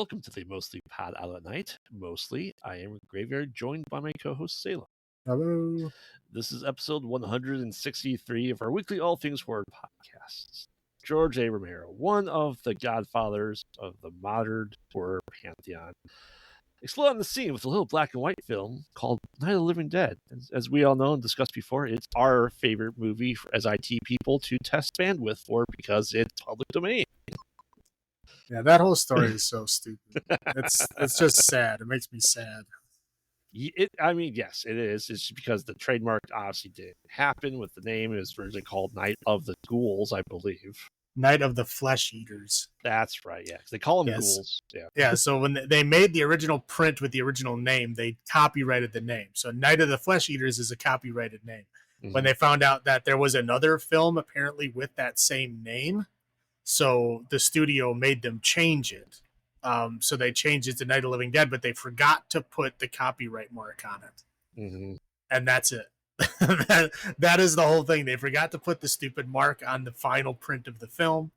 welcome to the Mostly Pod Out at Night. Mostly, I am Graveyard, joined by my co-host Salem. Hello. This is episode 163 of our weekly All Things Horror podcasts. George A. Romero, one of the godfathers of the modern horror pantheon, exploded on the scene with a little black and white film called Night of the Living Dead. As we all know and discussed before, it's our favorite movie as IT people to test bandwidth for because it's public domain. Yeah, that whole story is so stupid. It's just sad. It makes me sad. Yes, it is. It's because the trademark obviously didn't happen with the name. It was originally called Night of the Ghouls, I believe. Night of the Flesh Eaters. That's right, yeah. 'Cause they call them ghouls. Yeah. Yeah, so when they made the original print with the original name, they copyrighted the name. So Night of the Flesh Eaters is a copyrighted name. Mm-hmm. When they found out that there was another film apparently with that same name, so the studio made them change it. So they changed it to Night of the Living Dead, but they forgot to put the copyright mark on it. Mm-hmm. And that's it. that is the whole thing. They forgot to put the stupid mark on the final print of the film.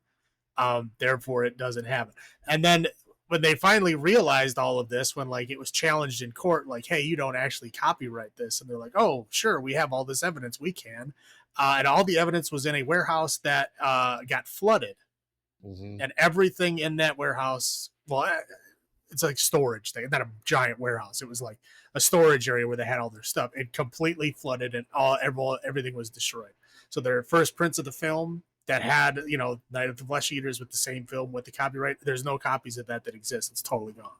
Therefore, it doesn't have it. And then when they finally realized all of this, when like it was challenged in court, like, hey, you don't actually copyright this. And they're like, oh, sure, we have all this evidence. We can. And all the evidence was in a warehouse that got flooded. Mm-hmm. And everything in that warehouse, well, it's like storage thing, not a giant warehouse. It was like a storage area where they had all their stuff. It completely flooded and everything was destroyed. So their first prints of the film that had, Night of the Flesh Eaters with the same film with the copyright, there's no copies of that exist. It's totally gone.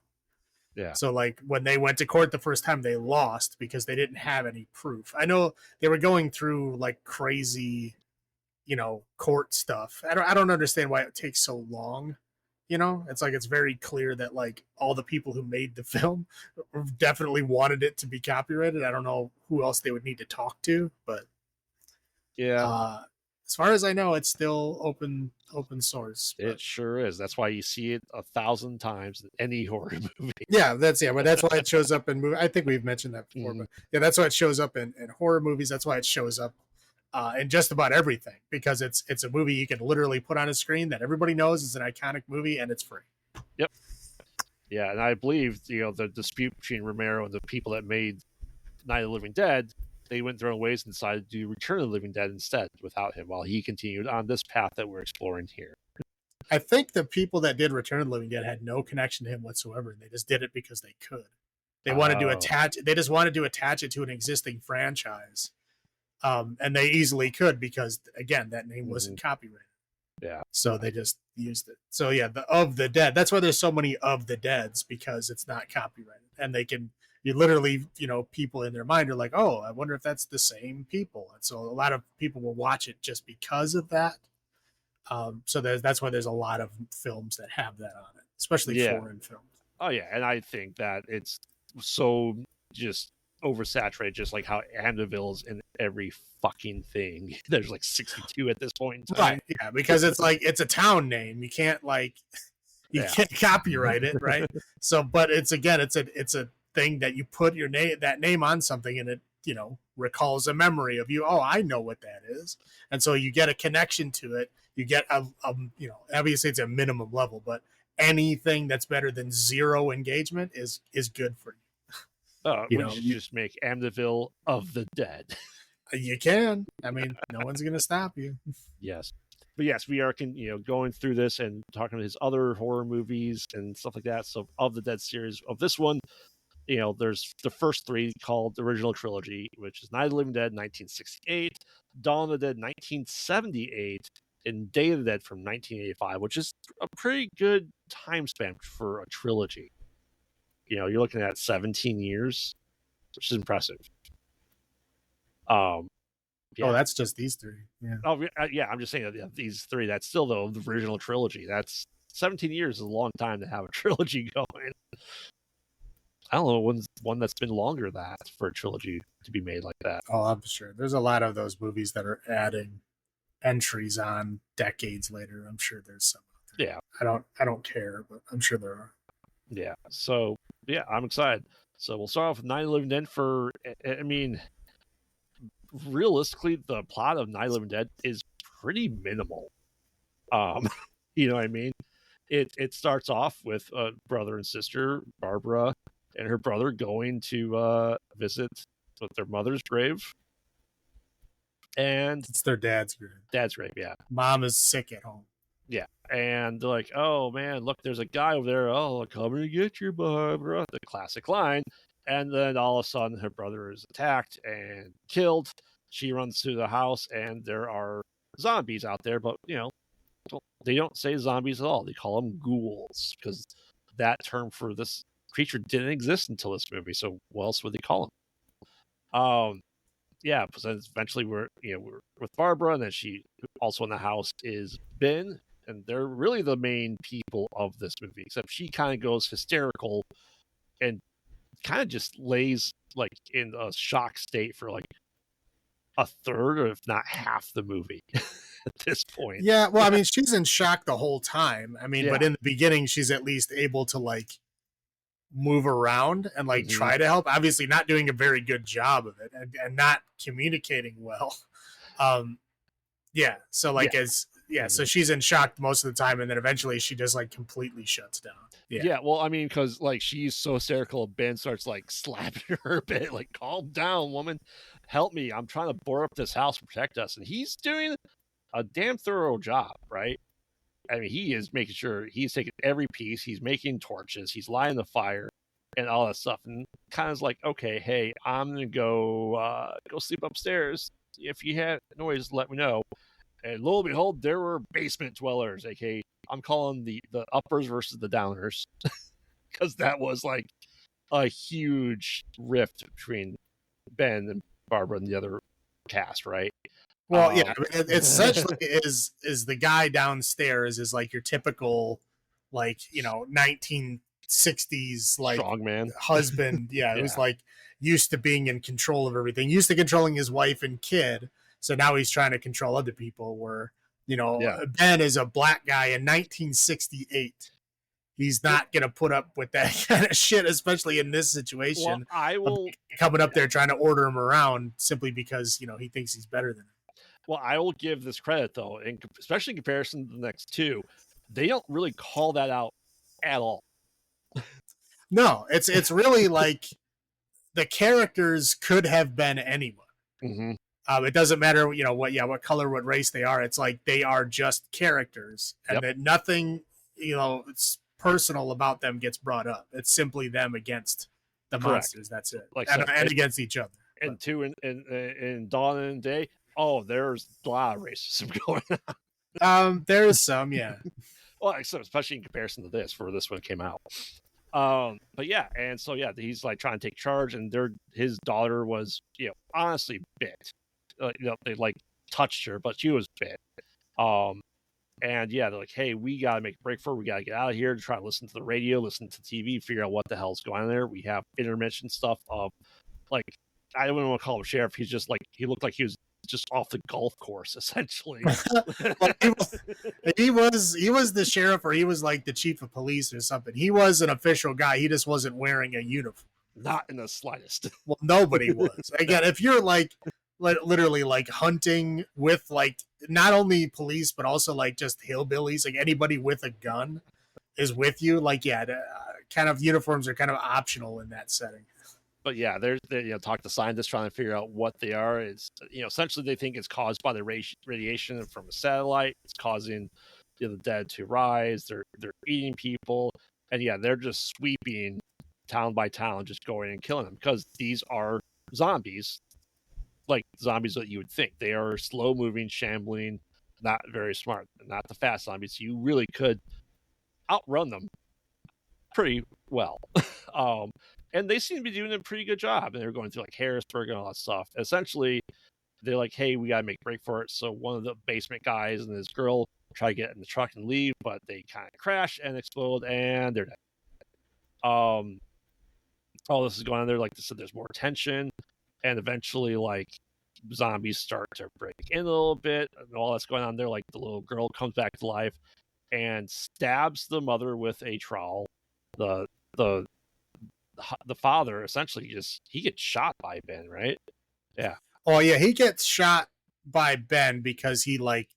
Yeah. So like when they went to court the first time, they lost because they didn't have any proof. I know they were going through like crazy, court stuff. I don't understand why it takes so long. It's like it's very clear that like all the people who made the film definitely wanted it to be copyrighted. I don't know who else they would need to talk to, but yeah, as far as I know, it's still open source. But it sure is. That's why you see it 1,000 times in any horror movie. But that's why it shows up in movies. I think we've mentioned that before, but yeah, that's why it shows up in horror movies. That's why it shows up in just about everything, because it's a movie you can literally put on a screen that everybody knows is an iconic movie and it's free. Yep. Yeah, and I believe the dispute between Romero and the people that made Night of the Living Dead, they went their own ways and decided to do Return of the Living Dead instead without him, while he continued on this path that we're exploring here. I think the people that did Return of the Living Dead had no connection to him whatsoever, and they just did it because they could. They wanted to attach. They just wanted to attach it to an existing franchise. And they easily could because, again, that name wasn't copyrighted. Yeah. So they just used it. So, yeah, the Of the Dead. That's why there's so many Of the Deads, because it's not copyrighted. And you literally, people in their mind are like, oh, I wonder if that's the same people. And so a lot of people will watch it just because of that. So that's why there's a lot of films that have that on it, especially foreign films. Oh, yeah. And I think that it's so just oversaturated, just like how Amityville is in every fucking thing. There's like 62 at this point in time. Right, yeah, because it's like it's a town name. You can't can't copyright it, right? So, but it's a thing that you put that name on something, and it recalls a memory of you. Oh, I know what that is, and so you get a connection to it. You get a obviously it's a minimum level, but anything that's better than zero engagement is good for you. You just make Amityville Of the Dead. You can. I mean, no one's going to stop you. Yes. But yes, we are going through this and talking about his other horror movies and stuff like that. So Of the Dead series, of this one, there's the first three called the original trilogy, which is Night of the Living Dead 1968, Dawn of the Dead 1978, and Day of the Dead from 1985, which is a pretty good time span for a trilogy. You're looking at 17 years, which is impressive. Oh, that's just these three. Yeah. Oh, yeah. I'm just saying that these three. That's still the original trilogy. That's 17 years is a long time to have a trilogy going. I don't know one that's been longer than that for a trilogy to be made like that. Oh, I'm sure there's a lot of those movies that are adding entries on decades later. I'm sure there's some. Yeah. I don't care, but I'm sure there are. Yeah. So, yeah, I'm excited. So we'll start off with Night of the Living Dead. Realistically, the plot of Night of the Living Dead is pretty minimal. You know what I mean? it starts off with a brother and sister, Barbara and her brother, going to visit with their mother's grave. And It's their dad's grave. Dad's grave, yeah. Mom is sick at home. Yeah. And they're like, oh man, look, there's a guy over there. Oh, coming to get you, Barbara. The classic line. And then all of a sudden her brother is attacked and killed. She runs to the house and there are zombies out there, but they don't say zombies at all. They call them ghouls, because that term for this creature didn't exist until this movie. So what else would they call them? Yeah, but then eventually we're with Barbara, and then she also in the house is Ben, and they're really the main people of this movie, except she kind of goes hysterical and kind of just lays like in a shock state for like a third, or if not half, the movie at this point. Yeah, well, I mean, she's in shock the whole time. I mean, Yeah. but in the beginning, she's at least able to like move around and like try to help. Obviously, not doing a very good job of it, and not communicating well. Yeah. So like so she's in shock most of the time, and then eventually she just like completely shuts down. Yeah, well, I mean, because like she's so hysterical, Ben starts like slapping her a bit, like, calm down, woman, help me, I'm trying to board up this house to protect us. And he's doing a damn thorough job, right? I mean, he is making sure he's taking every piece, he's making torches, he's lighting the fire and all that stuff. And kind of like, okay, hey, I'm gonna go sleep upstairs. If you have noise, let me know. And lo and behold, there were basement dwellers, aka I'm calling the uppers versus the downers, because that was like a huge rift between Ben and Barbara and the other cast, right? Well, yeah, it's essentially is the guy downstairs is like your typical, like 1960s like strongman husband, who's like used to being in control of everything, used to controlling his wife and kid. So now he's trying to control other people. Where Ben is a black guy in 1968. He's not going to put up with that kind of shit, especially in this situation. Well, I will coming up there trying to order him around simply because he thinks he's better than him. Well, I will give this credit though, especially in comparison to the next two, they don't really call that out at all. No, it's really like the characters could have been anyone. Mm-hmm. It doesn't matter, what color, what race they are. It's like they are just characters, and that nothing, it's personal about them gets brought up. It's simply them against the monsters. That's it, and against each other. And two in Dawn and Day. Oh, there's a lot of racism going on. There's some, yeah. Well, especially in comparison to this, for this one came out. But yeah, and so he's like trying to take charge, and his daughter was, honestly bit. They like touched her, but she was bit. And they're like, hey, we gotta make a break for it. We gotta get out of here to try to listen to the radio, listen to TV, figure out what the hell's going on there. We have intermission stuff of like, I don't want to call him sheriff. He's just like, he looked like he was just off the golf course, essentially. he was the sheriff, or he was like the chief of police or something. He was an official guy. He just wasn't wearing a uniform. Not in the slightest. Well, nobody was. Again, if you're like literally like hunting with like not only police but also like just hillbillies, like anybody with a gun is with you, like kind of uniforms are kind of optional in that setting. But they talk to scientists trying to figure out what they are. It's essentially they think it's caused by the radiation from a satellite. It's causing the dead to rise. They're eating people, and they're just sweeping town by town, just going and killing them, because these are zombies, like zombies that you would think. They are slow moving, shambling, not very smart, not the fast zombies. You really could outrun them pretty well. And they seem to be doing a pretty good job. And they're going through like Harrisburg and all that stuff. Essentially, they're like, hey, we got to make a break for it. So one of the basement guys and his girl try to get in the truck and leave, but they kind of crash and explode, and they're dead. All this is going on there. Like I said, there's more tension. And eventually, like, zombies start to break in a little bit. And all that's going on there. Like, the little girl comes back to life and stabs the mother with a trowel. The father essentially he gets shot by Ben, right? Yeah. Oh yeah, he gets shot by Ben because he like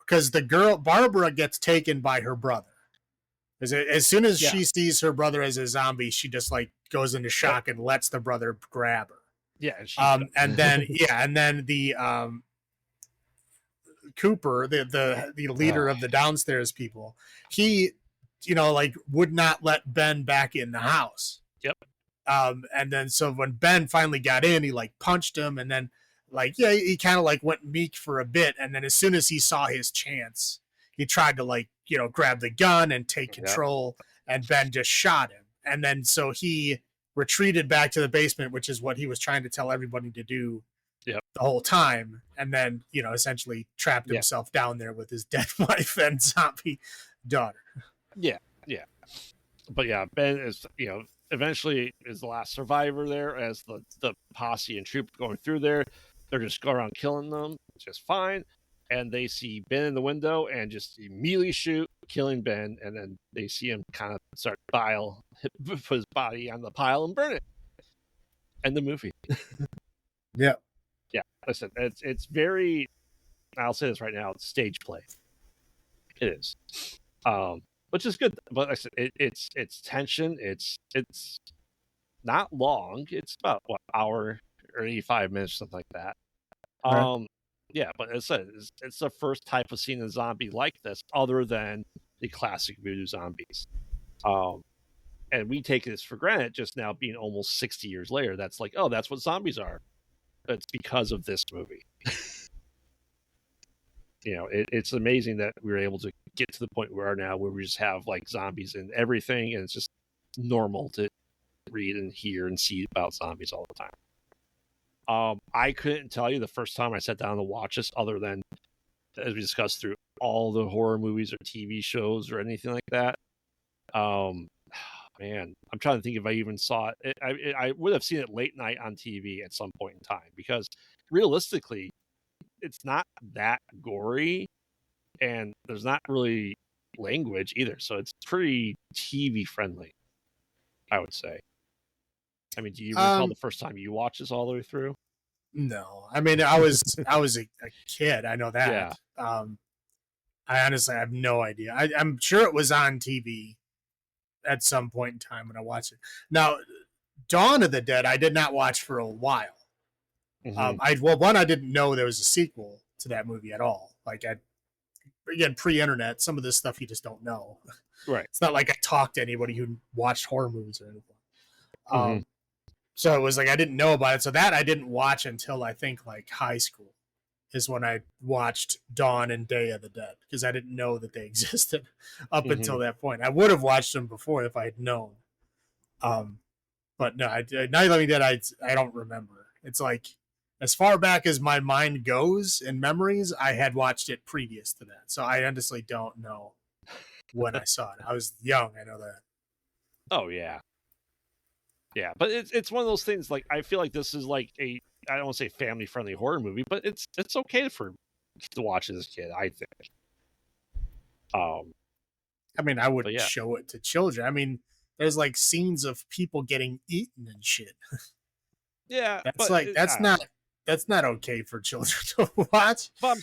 because the girl Barbara gets taken by her brother. As soon as she sees her brother as a zombie, she just like goes into shock and lets the brother grab her. Yeah, and then the Cooper, the leader of the downstairs people, he, like would not let Ben back in the house. Yep. And then so when Ben finally got in, he like punched him, and then he kind of like went meek for a bit, and then as soon as he saw his chance, he tried to like grab the gun and take control, and Ben just shot him, and then so he retreated back to the basement, which is what he was trying to tell everybody to do the whole time, and then essentially trapped himself down there with his dead wife and zombie daughter. Yeah, but Ben is eventually is the last survivor there, as the posse and troop going through there. They're just going around killing them just fine, and they see Ben in the window and just immediately shoot, killing Ben, and then they see him kind of start put his body on the pile and burn it. End the movie. Yeah. Listen, it's very, I'll say this right now, it's stage play. It is. Which is good, but like I said, it's tension. It's not long. It's about hour or 85 minutes, something like that. Right. But as I said, it's the first type of seeing a zombie like this, other than the classic voodoo zombies. And we take this for granted, just now being almost 60 years later. That's like, oh, that's what zombies are. It's because of this movie. It's amazing that we were able to get to the point we are now, where we just have like zombies and everything, and it's just normal to read and hear and see about zombies all the time. I couldn't tell you the first time I sat down to watch this, other than as we discussed through all the horror movies or TV shows or anything like that. Man, I'm trying to think if I even saw it. I would have seen it late night on TV at some point in time, because realistically, it's not that gory, and there's not really language either, so it's pretty TV friendly, I would say. I mean, do you recall the first time you watched this all the way through? No, I mean, I was a kid. I know that. Yeah. I honestly have no idea. I'm sure it was on TV at some point in time when I watched it. Now, Dawn of the Dead, I did not watch for a while. Mm-hmm. I didn't know there was a sequel to that movie at all. Like, again, pre-internet, some of this stuff you just don't know. Right. It's not like I talked to anybody who watched horror movies or anything. Mm-hmm. So it was like I didn't know about it. So that I didn't watch until I think like high school is when I watched Dawn and Day of the Dead, because I didn't know that they existed up until that point. I would have watched them before if I had known. But no, Night of the Living Dead, I don't remember. It's like, as far back as my mind goes in memories, I had watched it previous to that. So I honestly don't know when I saw it. I was young, I know that. Oh, yeah. Yeah, but it's one of those things, like, I feel like this is like I don't want to say family-friendly horror movie, but it's okay to watch as a kid, I think. I mean, I would show it to children. I mean, there's like scenes of people getting eaten and shit. Yeah, that's not okay for children to watch. But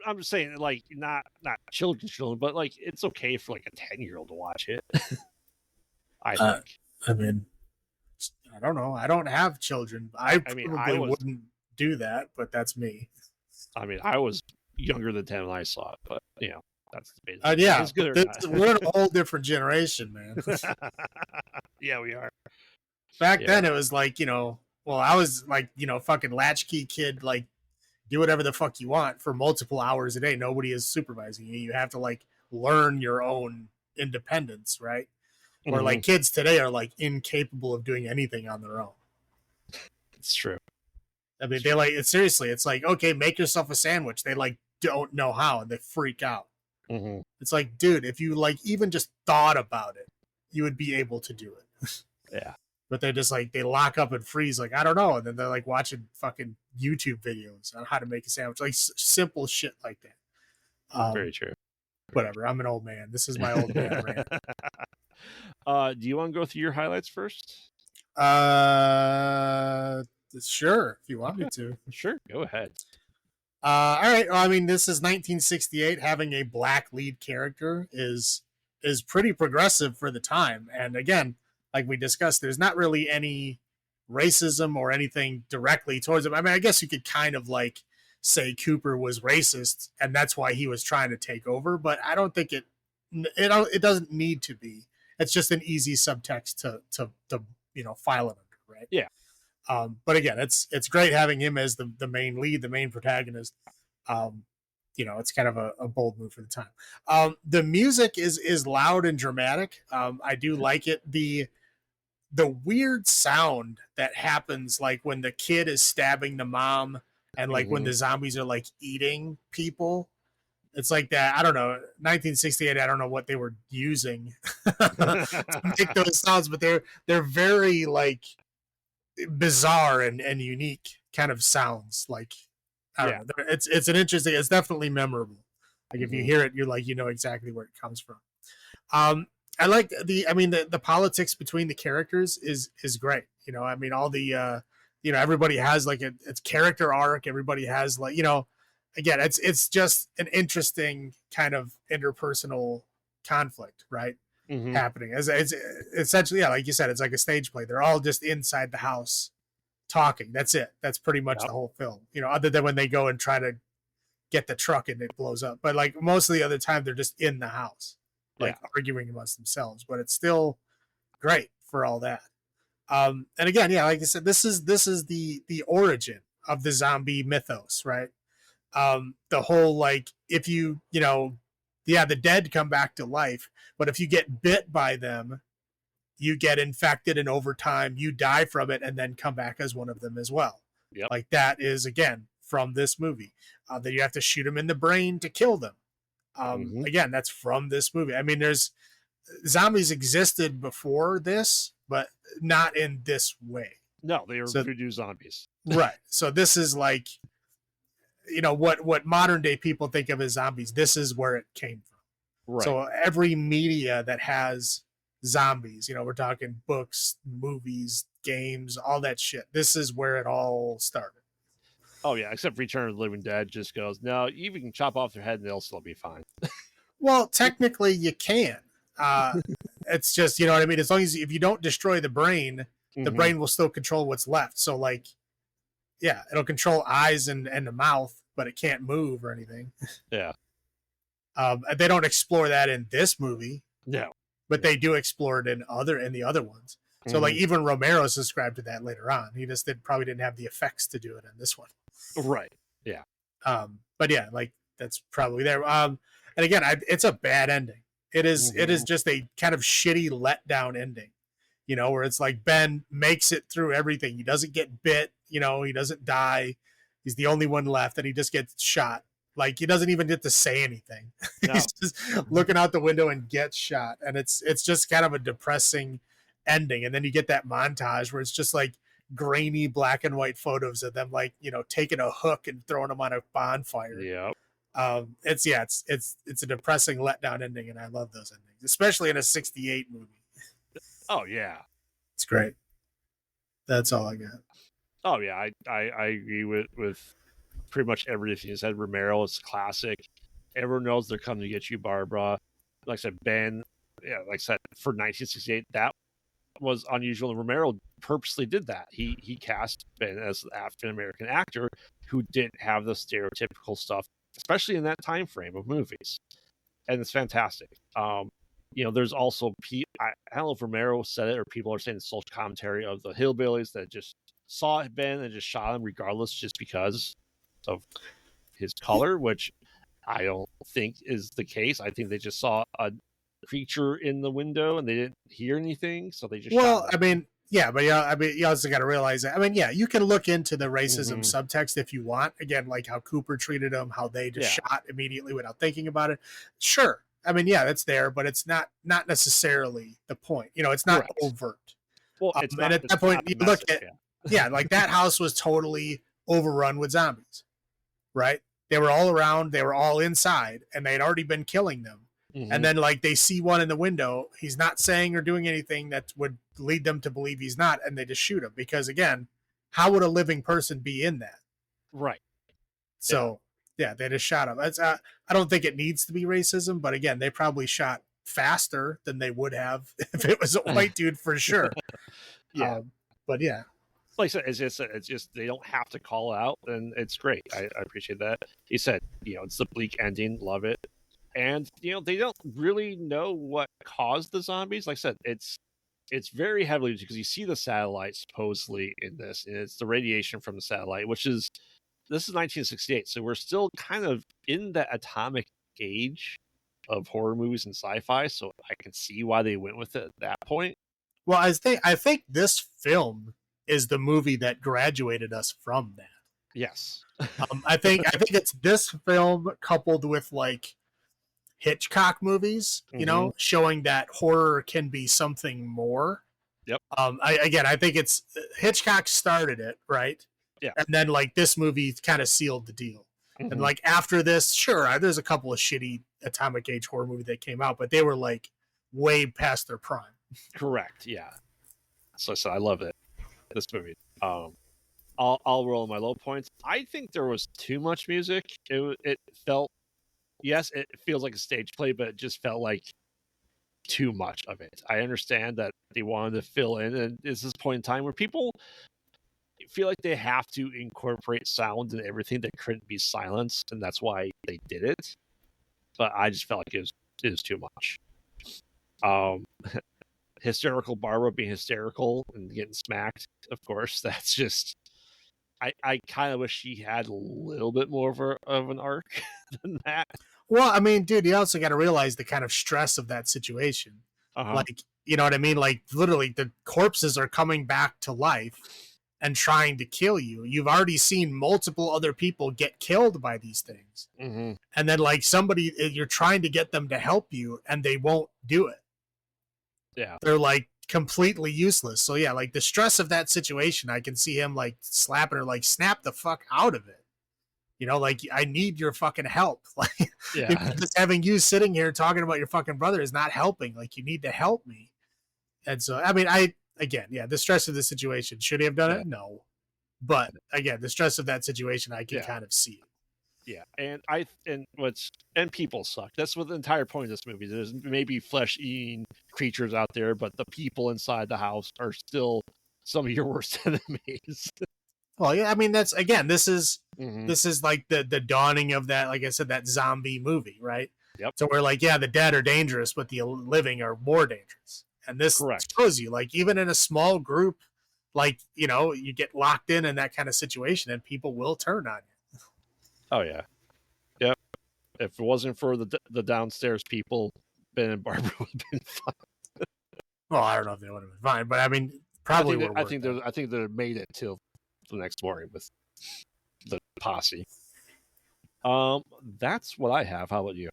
I'm just saying, like, not children, but like it's okay for like a 10-year-old to watch it. I think. I mean, I don't know. I don't have children. I wouldn't do that, but that's me. I mean, I was younger than 10 when I saw it, but that's yeah. We're in a whole different generation, man. Yeah, we are. Back then, it was like, I was like, fucking latchkey kid, like, do whatever the fuck you want for multiple hours a day. Nobody is supervising you. You have to like learn your own independence, right? Mm-hmm. Or like kids today are like incapable of doing anything on their own. It's true. I mean, they like, seriously, it's like, okay, make yourself a sandwich. They like don't know how, and they freak out. Mm-hmm. It's like, dude, if you like even just thought about it, you would be able to do it. Yeah. But they just like, they lock up and freeze, like, I don't know. And then they're like watching fucking YouTube videos on how to make a sandwich, like simple shit like that. Very true. Whatever. I'm an old man. This is my old man rant. Do you want to go through your highlights first? Sure, if you want me to. Sure, go ahead. All right. Well, I mean, this is 1968. Having a black lead character is pretty progressive for the time. And again, like we discussed, there's not really any racism or anything directly towards him. I mean, I guess you could kind of like say Cooper was racist, and that's why he was trying to take over. But I don't think it doesn't need to be. It's just an easy subtext to file it under, right? Yeah. But again, it's great having him as the main lead, the main protagonist. Um, it's kind of a bold move for the time. The music is loud and dramatic. I do like it. The weird sound that happens, like when the kid is stabbing the mom, and like when the zombies are like eating people. It's like that. I don't know. 1968. I don't know what they were using to make those sounds, but they're very like bizarre and unique kind of sounds. Like I don't know. It's an interesting. It's definitely memorable. Like if you hear it, you're like you know exactly where it comes from. I like the politics between the characters is great. I mean all the everybody has like its character arc. Everybody has like again it's just an interesting kind of interpersonal conflict, right? Happening as it's essentially like you said, it's like a stage play. They're all just inside the house talking. That's it. That's pretty much the whole film. Other than when they go and try to get the truck and it blows up, but like most of the other time they're just in the house like arguing amongst themselves. But it's still great for all that. And again, like I said, this is the origin of the zombie mythos, right? The whole like if the dead come back to life, but if you get bit by them, you get infected, and over time you die from it and then come back as one of them as well. Like that is again from this movie. That you have to shoot them in the brain to kill them. Again, that's from this movie. I mean, there's zombies existed before this, but not in this way. No, they were voodoo zombies. Right. So this is like, what modern day people think of as zombies. This is where it came from. Right. So every media that has zombies, we're talking books, movies, games, all that shit. This is where it all started. Oh yeah, except Return of the Living Dead just goes, no, you can chop off their head and they'll still be fine. Well, technically you can. It's just, you know what I mean? As long as if you don't destroy the brain will still control what's left. So like, yeah, it'll control eyes and the mouth, but it can't move or anything. Yeah. They don't explore that in this movie. No. But they do explore it in the other ones. So like even Romero subscribed to that later on. He just probably didn't have the effects to do it in this one. Right. Yeah. But yeah, like that's probably there. And again, it's a bad ending. It is just a kind of shitty letdown ending, where it's like Ben makes it through everything. He doesn't get bit, he doesn't die. He's the only one left, and he just gets shot. Like he doesn't even get to say anything. No. He's just looking out the window and gets shot. And it's just kind of a depressing ending. And then you get that montage where it's just like grainy black and white photos of them, like, taking a hook and throwing them on a bonfire. Yeah. It's a depressing letdown ending. And I love those endings, especially in a 68 movie. Oh yeah. It's great. That's all I got. Oh yeah. I agree with pretty much everything you said. Romero is classic. Everyone knows they're coming to get you, Barbara. Like I said, Ben, like I said, for 1968, that was unusual. And Romero purposely did that. He cast Ben as an African-American actor who didn't have the stereotypical stuff, especially in that time frame of movies. And it's fantastic. There's also, I don't know if Romero said it or people are saying the social commentary of the hillbillies that just saw Ben and just shot him regardless just because of his color, which I don't think is the case. I think they just saw a creature in the window and they didn't hear anything, so they just shot him. I mean, yeah, but you also got to realize that. I mean, yeah, you can look into the racism subtext if you want. Again, like how Cooper treated him, how they just shot immediately without thinking about it. Sure, I mean, yeah, that's there, but it's not necessarily the point. It's not overt. Well, it's not, and at that point, you look at like that house was totally overrun with zombies. Right? They were all around, they were all inside, and they had already been killing them. And then like they see one in the window, he's not saying or doing anything that would lead them to believe he's not, and they just shoot him. Because again, how would a living person be in that? Right. So Yeah, they just shot him. I don't think it needs to be racism, but again, they probably shot faster than they would have if it was a white dude for sure. Yeah. But yeah, Like I said, it's just they don't have to call out, and it's great. I appreciate that. He said, it's the bleak ending, love it, and they don't really know what caused the zombies. Like I said, it's very heavily because you see the satellite supposedly in this, and it's the radiation from the satellite, this is 1968, so we're still kind of in that atomic age of horror movies and sci-fi. So I can see why they went with it at that point. well, I think this film is the movie that graduated us from that. Yes. I think it's this film coupled with like Hitchcock movies, showing that horror can be something more. Yep. I think it's Hitchcock started it, right? Yeah. And then like this movie kind of sealed the deal. And like after this, sure, there's a couple of shitty atomic age horror movies that came out, but they were like way past their prime. Correct. Yeah. So I love it. This movie. I'll roll my low points. I think there was too much music. It felt, yes, it feels like a stage play, but it just felt like too much of it. I understand that they wanted to fill in, and it's this point in time where people feel like they have to incorporate sound and everything that couldn't be silenced, and that's why they did it. But I just felt like it was too much. Hysterical Barbara being hysterical and getting smacked, of course, that's just I kind of wish she had a little bit more of an arc than that. Well, I mean, dude, you also got to realize the kind of stress of that situation. Like, you know what I mean? Like, literally, the corpses are coming back to life and trying to kill you. You've already seen multiple other people get killed by these things. Mm-hmm. And then, like, you're trying to get them to help you, and they won't do it. Yeah. They're, like, completely useless. So, yeah, like, the stress of that situation, I can see him, like, slapping her, like, snap the fuck out of it. Like, I need your fucking help. Like, yeah. Just having you sitting here talking about your fucking brother is not helping. Like, you need to help me. And so, I mean, the stress of the situation. Should he have done it? No. But again, the stress of that situation, I can kind of see it. Yeah, and people suck. That's what the entire point of this movie. There's maybe flesh-eating creatures out there, but the people inside the house are still some of your worst enemies. Well, yeah, I mean, this is like the dawning of that, like I said, that zombie movie, right? Yep. So we're like, yeah, the dead are dangerous, but the living are more dangerous. And this shows you, like, even in a small group, like, you get locked in that kind of situation and people will turn on you. Oh, yeah. Yep. If it wasn't for the downstairs people, Ben and Barbara would have been fine. Well, I don't know if they would have been fine, but I mean, probably I think they made it till the next morning with the posse. That's what I have. How about you?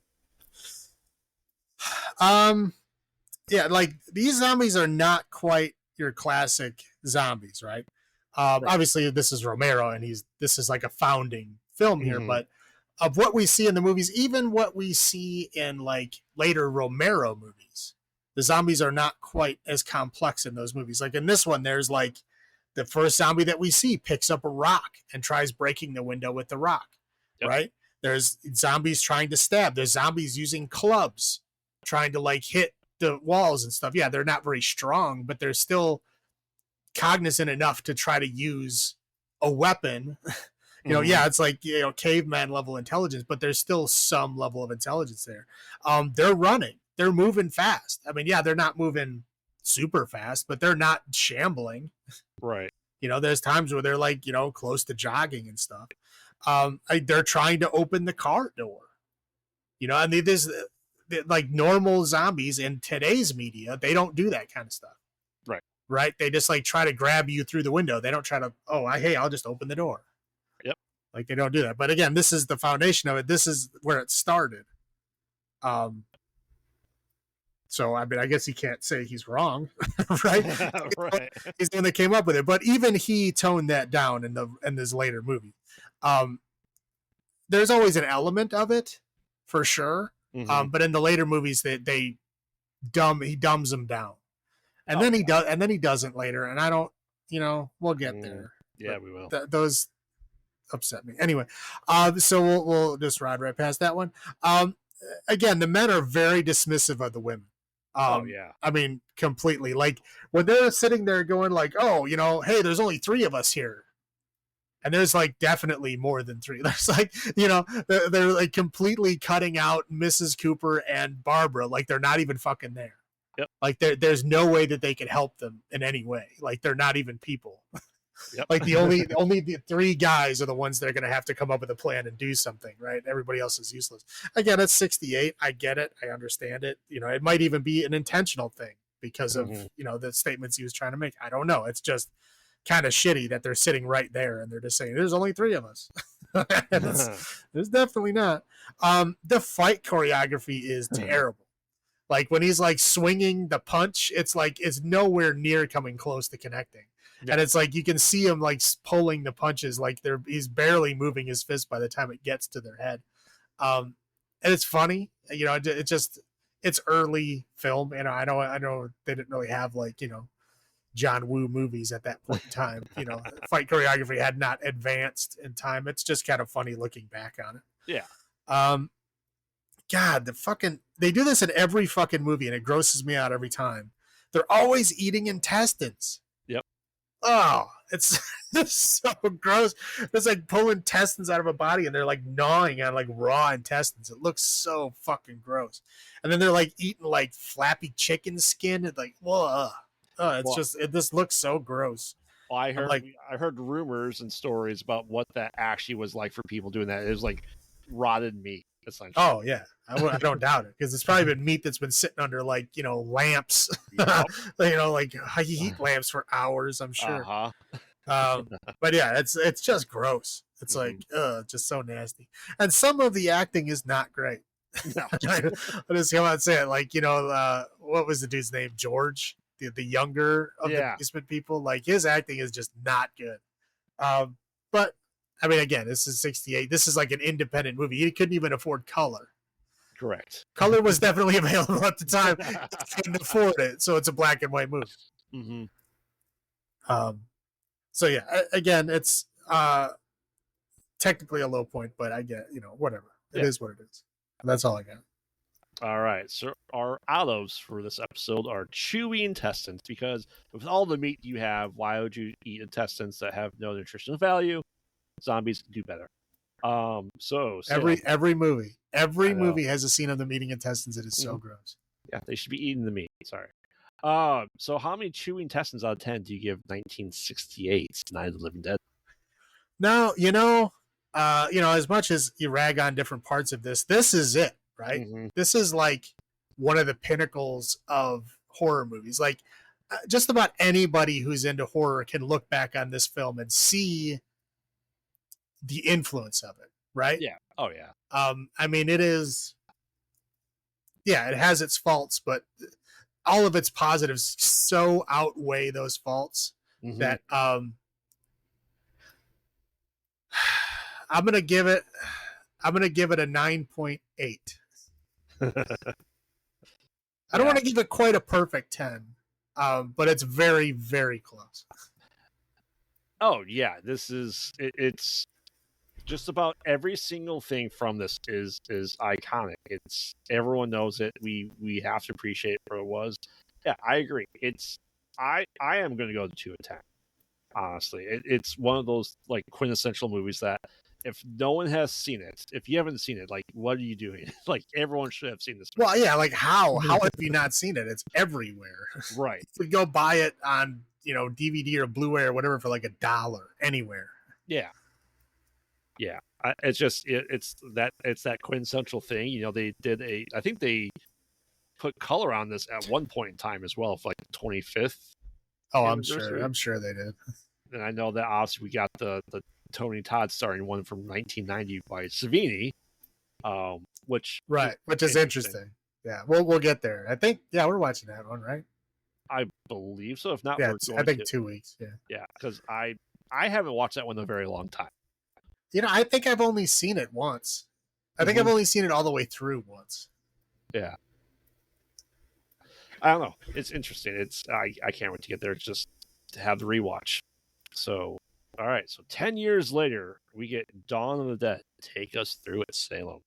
Yeah, like, these zombies are not quite your classic zombies, right? Obviously, this is Romero, and this is like a founding film here, but of what we see in the movies, even what we see in like later Romero movies, the zombies are not quite as complex in those movies. Like in this one, there's like the first zombie that we see picks up a rock and tries breaking the window with the rock, right? There's zombies trying to stab. There's zombies using clubs, trying to like hit the walls and stuff. Yeah, they're not very strong, but they're still cognizant enough to try to use a weapon. It's like, caveman level intelligence, but there's still some level of intelligence there. They're running. They're moving fast. I mean, yeah, they're not moving super fast, but they're not shambling. Right. There's times where they're like, close to jogging and stuff. They're trying to open the car door. I mean, there's like normal zombies in today's media, they don't do that kind of stuff. Right. They just like try to grab you through the window. They don't try to, I'll just open the door. Yep. Like, they don't do that. But again, this is the foundation of it. This is where it started. So, I mean, I guess he can't say he's wrong, right? Right. He's the one that came up with it. But even he toned that down in this later movie. There's always an element of it, for sure. But in the later movies, he dumbs them down, and then he doesn't later. And I don't, we'll get there. Yeah, we will. upset me. Anyway, so we'll just ride right past that one. Again, the men are very dismissive of the women. Oh yeah. I mean, completely. Like when they're sitting there going like, "Oh, hey, there's only 3 of us here," and there's like definitely more than 3. There's like, they're like completely cutting out Mrs. Cooper and Barbara, like they're not even fucking there. Yep. Like there's no way that they could help them in any way. Like they're not even people. Yep. Like only the 3 guys are the ones that are going to have to come up with a plan and do something, right? Everybody else is useless. Again, it's 68. I get it. I understand it. It might even be an intentional thing because of, the statements he was trying to make. I don't know. It's just kind of shitty that they're sitting right there and they're just saying, there's only 3 of us. There's definitely not. The fight choreography is terrible. Like when he's like swinging the punch, it's like it's nowhere near coming close to connecting. Yeah. And it's like you can see him like pulling the punches, like he's barely moving his fist by the time it gets to their head. And it's funny, it's early film, and I know they didn't really have like John Woo movies at that point in time. Fight choreography had not advanced in time. It's just kind of funny looking back on it. Yeah. God, they do this in every fucking movie, and it grosses me out every time. They're always eating intestines. Yep. Oh, it's so gross. It's like pulling intestines out of a body, and they're like gnawing on like raw intestines. It looks so fucking gross. And then they're like eating like flappy chicken skin, and like, whoa. This looks so gross. Well, I heard rumors and stories about what that actually was like for people doing that. It was like rotted meat. Oh yeah, I don't doubt it, because it's probably been meat that's been sitting under like lamps, yep. Like heat lamps for hours, I'm sure. But yeah, it's just gross. It's like just so nasty, and some of the acting is not great. No. I'll just come out and say it. Like what was the dude's name? George, the younger of the basement people. Like his acting is just not good. But I mean, again, this is 68. This is like an independent movie. He couldn't even afford color. Correct. Color was definitely available at the time. He couldn't afford it, so it's a black and white movie. Mm-hmm. So yeah, again, it's technically a low point, but I get, whatever. It is what it is. And that's all I got. All right. So our olives for this episode are chewy intestines, because with all the meat you have, why would you eat intestines that have no nutritional value? Zombies do better. So every movie has a scene of them eating intestines. It is so gross. Yeah, they should be eating the meat. Sorry. So how many chewy intestines out of 10 do you give 1968's Night of the Living Dead? Now, as much as you rag on different parts of this is it, right? Mm-hmm. This is like one of the pinnacles of horror movies. Like just about anybody who's into horror can look back on this film and see the influence of it, right? Yeah. Oh yeah. I mean, it is. Yeah, it has its faults, but all of its positives so outweigh those faults that I'm gonna give it a 9.8. I don't want to give it quite a perfect 10, but it's very, very close. Oh yeah, this is it's. Just about every single thing from this is iconic. It's everyone knows it. We have to appreciate it for what it was. Yeah, I agree. I am going to go to 2 out of 10. Honestly, it's one of those like quintessential movies that if no one has seen it, if you haven't seen it, like what are you doing? Like everyone should have seen this movie. Well, yeah, like how have you not seen it? It's everywhere. Right. You go buy it on DVD or Blu-ray or whatever for like $1 anywhere. Yeah. Yeah, it's just it's that quintessential thing. They did I think they put color on this at one point in time as well, for like the 25th. Oh, I'm sure they did. And I know that obviously we got the Tony Todd starring one from 1990 by Savini, which is interesting. Yeah, we'll get there. I think we're watching that one, right? I believe so. If not, I think 2 weeks. Yeah, because I haven't watched that one in a very long time. I think I've only seen it once. I think I've only seen it all the way through once. Yeah. I don't know. It's interesting. I can't wait to get there. It's just to have the rewatch. So All right, so 10 years later, we get Dawn of the Dead. Take us through it, Salem.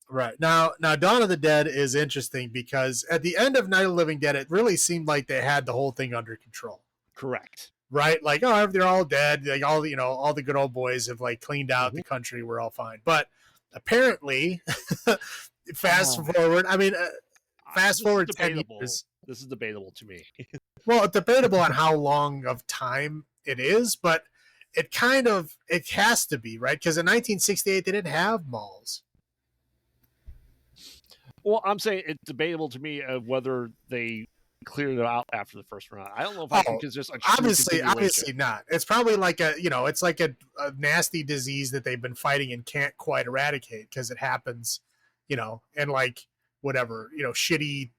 Right. Now Dawn of the Dead is interesting because at the end of Night of the Living Dead, it really seemed like they had the whole thing under control. Correct. Right? Like, oh, they're all dead. Like all all the good old boys have like cleaned out the country. We're all fine. But apparently, fast forward 10 years. This is debatable to me. Well, it's debatable on how long of time it is, but it has to be, right? Because in 1968, they didn't have malls. Well, I'm saying it's debatable to me of whether they cleared it out after the first round. I don't know if I think it's just obviously not. It's probably like it's like a nasty disease that they've been fighting and can't quite eradicate because it happens, in like whatever, shitty,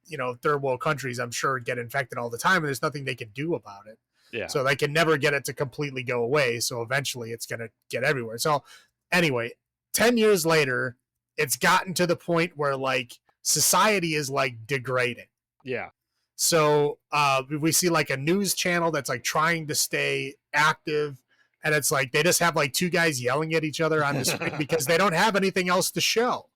third world countries, I'm sure get infected all the time and there's nothing they can do about it. Yeah. So they can never get it to completely go away. So eventually it's going to get everywhere. So anyway, 10 years later, it's gotten to the point where like society is like degrading. Yeah. So we see like a news channel that's like trying to stay active. And it's like they just have like two guys yelling at each other on the screen because they don't have anything else to show.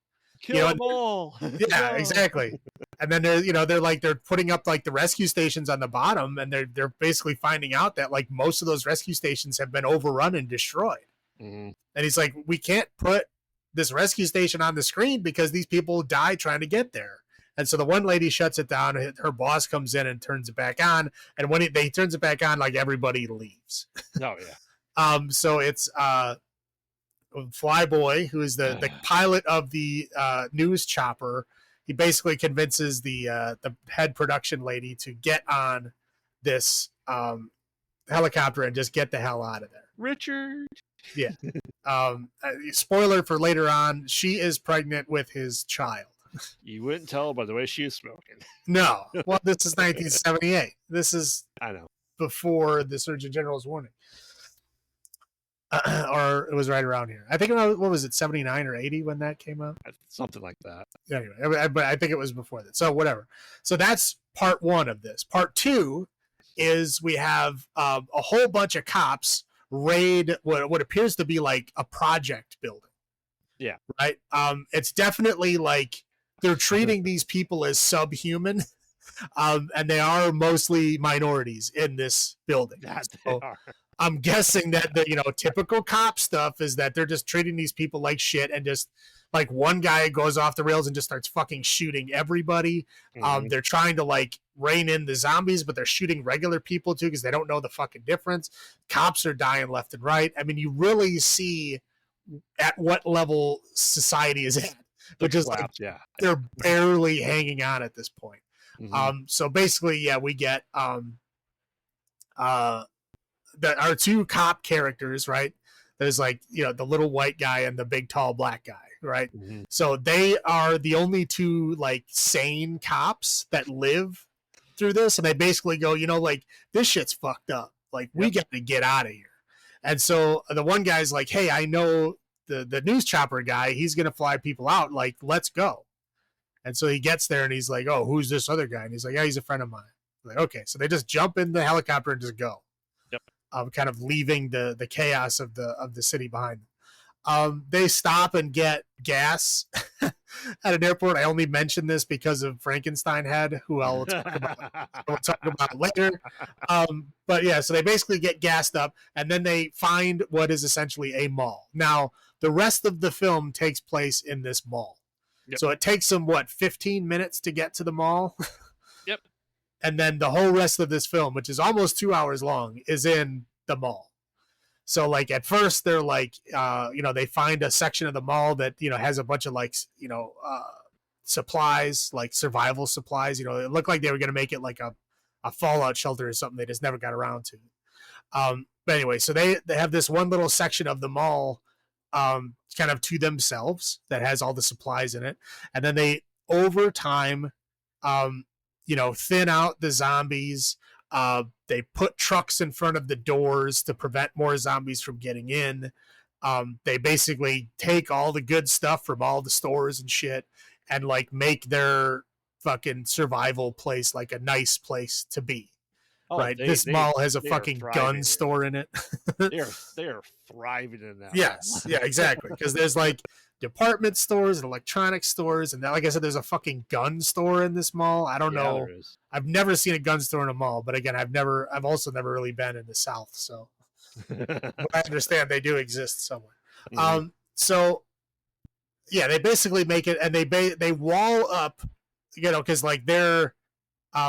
Kill them all. Yeah, exactly. And then they're putting up like the rescue stations on the bottom, and they're basically finding out that like most of those rescue stations have been overrun and destroyed. Mm-hmm. And he's like, we can't put this rescue station on the screen because these people die trying to get there. And so the one lady shuts it down. Her boss comes in and turns it back on. And when they turns it back on, like everybody leaves. Oh yeah. So it's Flyboy, who is the pilot of the news chopper. He basically convinces the head production lady to get on this helicopter and just get the hell out of there. Richard. Yeah. Spoiler for later on, she is pregnant with his child. You wouldn't tell by the way she was smoking. No. Well, this is 1978. This is I know before the Surgeon General's warning. Or it was right around here. I think what was it, 79 or 80 when that came out? Something like that. Anyway, but I think it was before that. So whatever. So that's part one of this. Part two is we have a whole bunch of cops raid what appears to be like a project building. Yeah. Right? It's definitely like they're treating these people as subhuman. And they are mostly minorities in this building. They are. I'm guessing that the typical cop stuff is that they're just treating these people like shit, and just like one guy goes off the rails and just starts fucking shooting everybody. Mm-hmm. They're trying to like rein in the zombies, but they're shooting regular people too because they don't know the fucking difference. Cops are dying left and right. I mean, you really see at what level society is at, which is like they're barely hanging on at this point. Mm-hmm. So basically, yeah, we get our two cop characters, right? There's like, the little white guy and the big tall black guy, right? Mm-hmm. So they are the only two like sane cops that live through this. And they basically go, like this shit's fucked up. Like we got to get out of here. And so the one guy's like, hey, I know the news chopper guy. He's going to fly people out. Like, let's go. And so he gets there and he's like, oh, who's this other guy? And he's like, yeah, he's a friend of mine. I'm like, okay. So they just jump in the helicopter and just go. Kind of leaving the chaos of the city behind them. They stop and get gas at an airport. I only mention this because of Frankenstein Head, who I'll talk about later. But yeah, so they basically get gassed up, and then they find what is essentially a mall. Now, the rest of the film takes place in this mall. Yep. So it takes them, 15 minutes to get to the mall? Yep. And then the whole rest of this film, which is almost 2 hours long, is in the mall. So like at first they're like, they find a section of the mall that, has a bunch of like, supplies, like survival supplies. It looked like they were going to make it like a fallout shelter or something. They just never got around to. But anyway, so they have this one little section of the mall kind of to themselves that has all the supplies in it. And then they, over time, thin out the zombies. They put trucks in front of the doors to prevent more zombies from getting in. They basically take all the good stuff from all the stores and shit and like make their fucking survival place like a nice place to be. Oh, right? This mall has a they are fucking gun thriving. store in it. They are thriving in that. Yes, mall. yeah, exactly. Because there's like department stores and electronic stores, and like I said, there's a fucking gun store in this mall. I don't Yeah, know. there is. I've never seen a gun store in a mall, but again, I've also never really been in the South, so but I understand they do exist somewhere. So yeah, they basically make it, and they wall up, because like their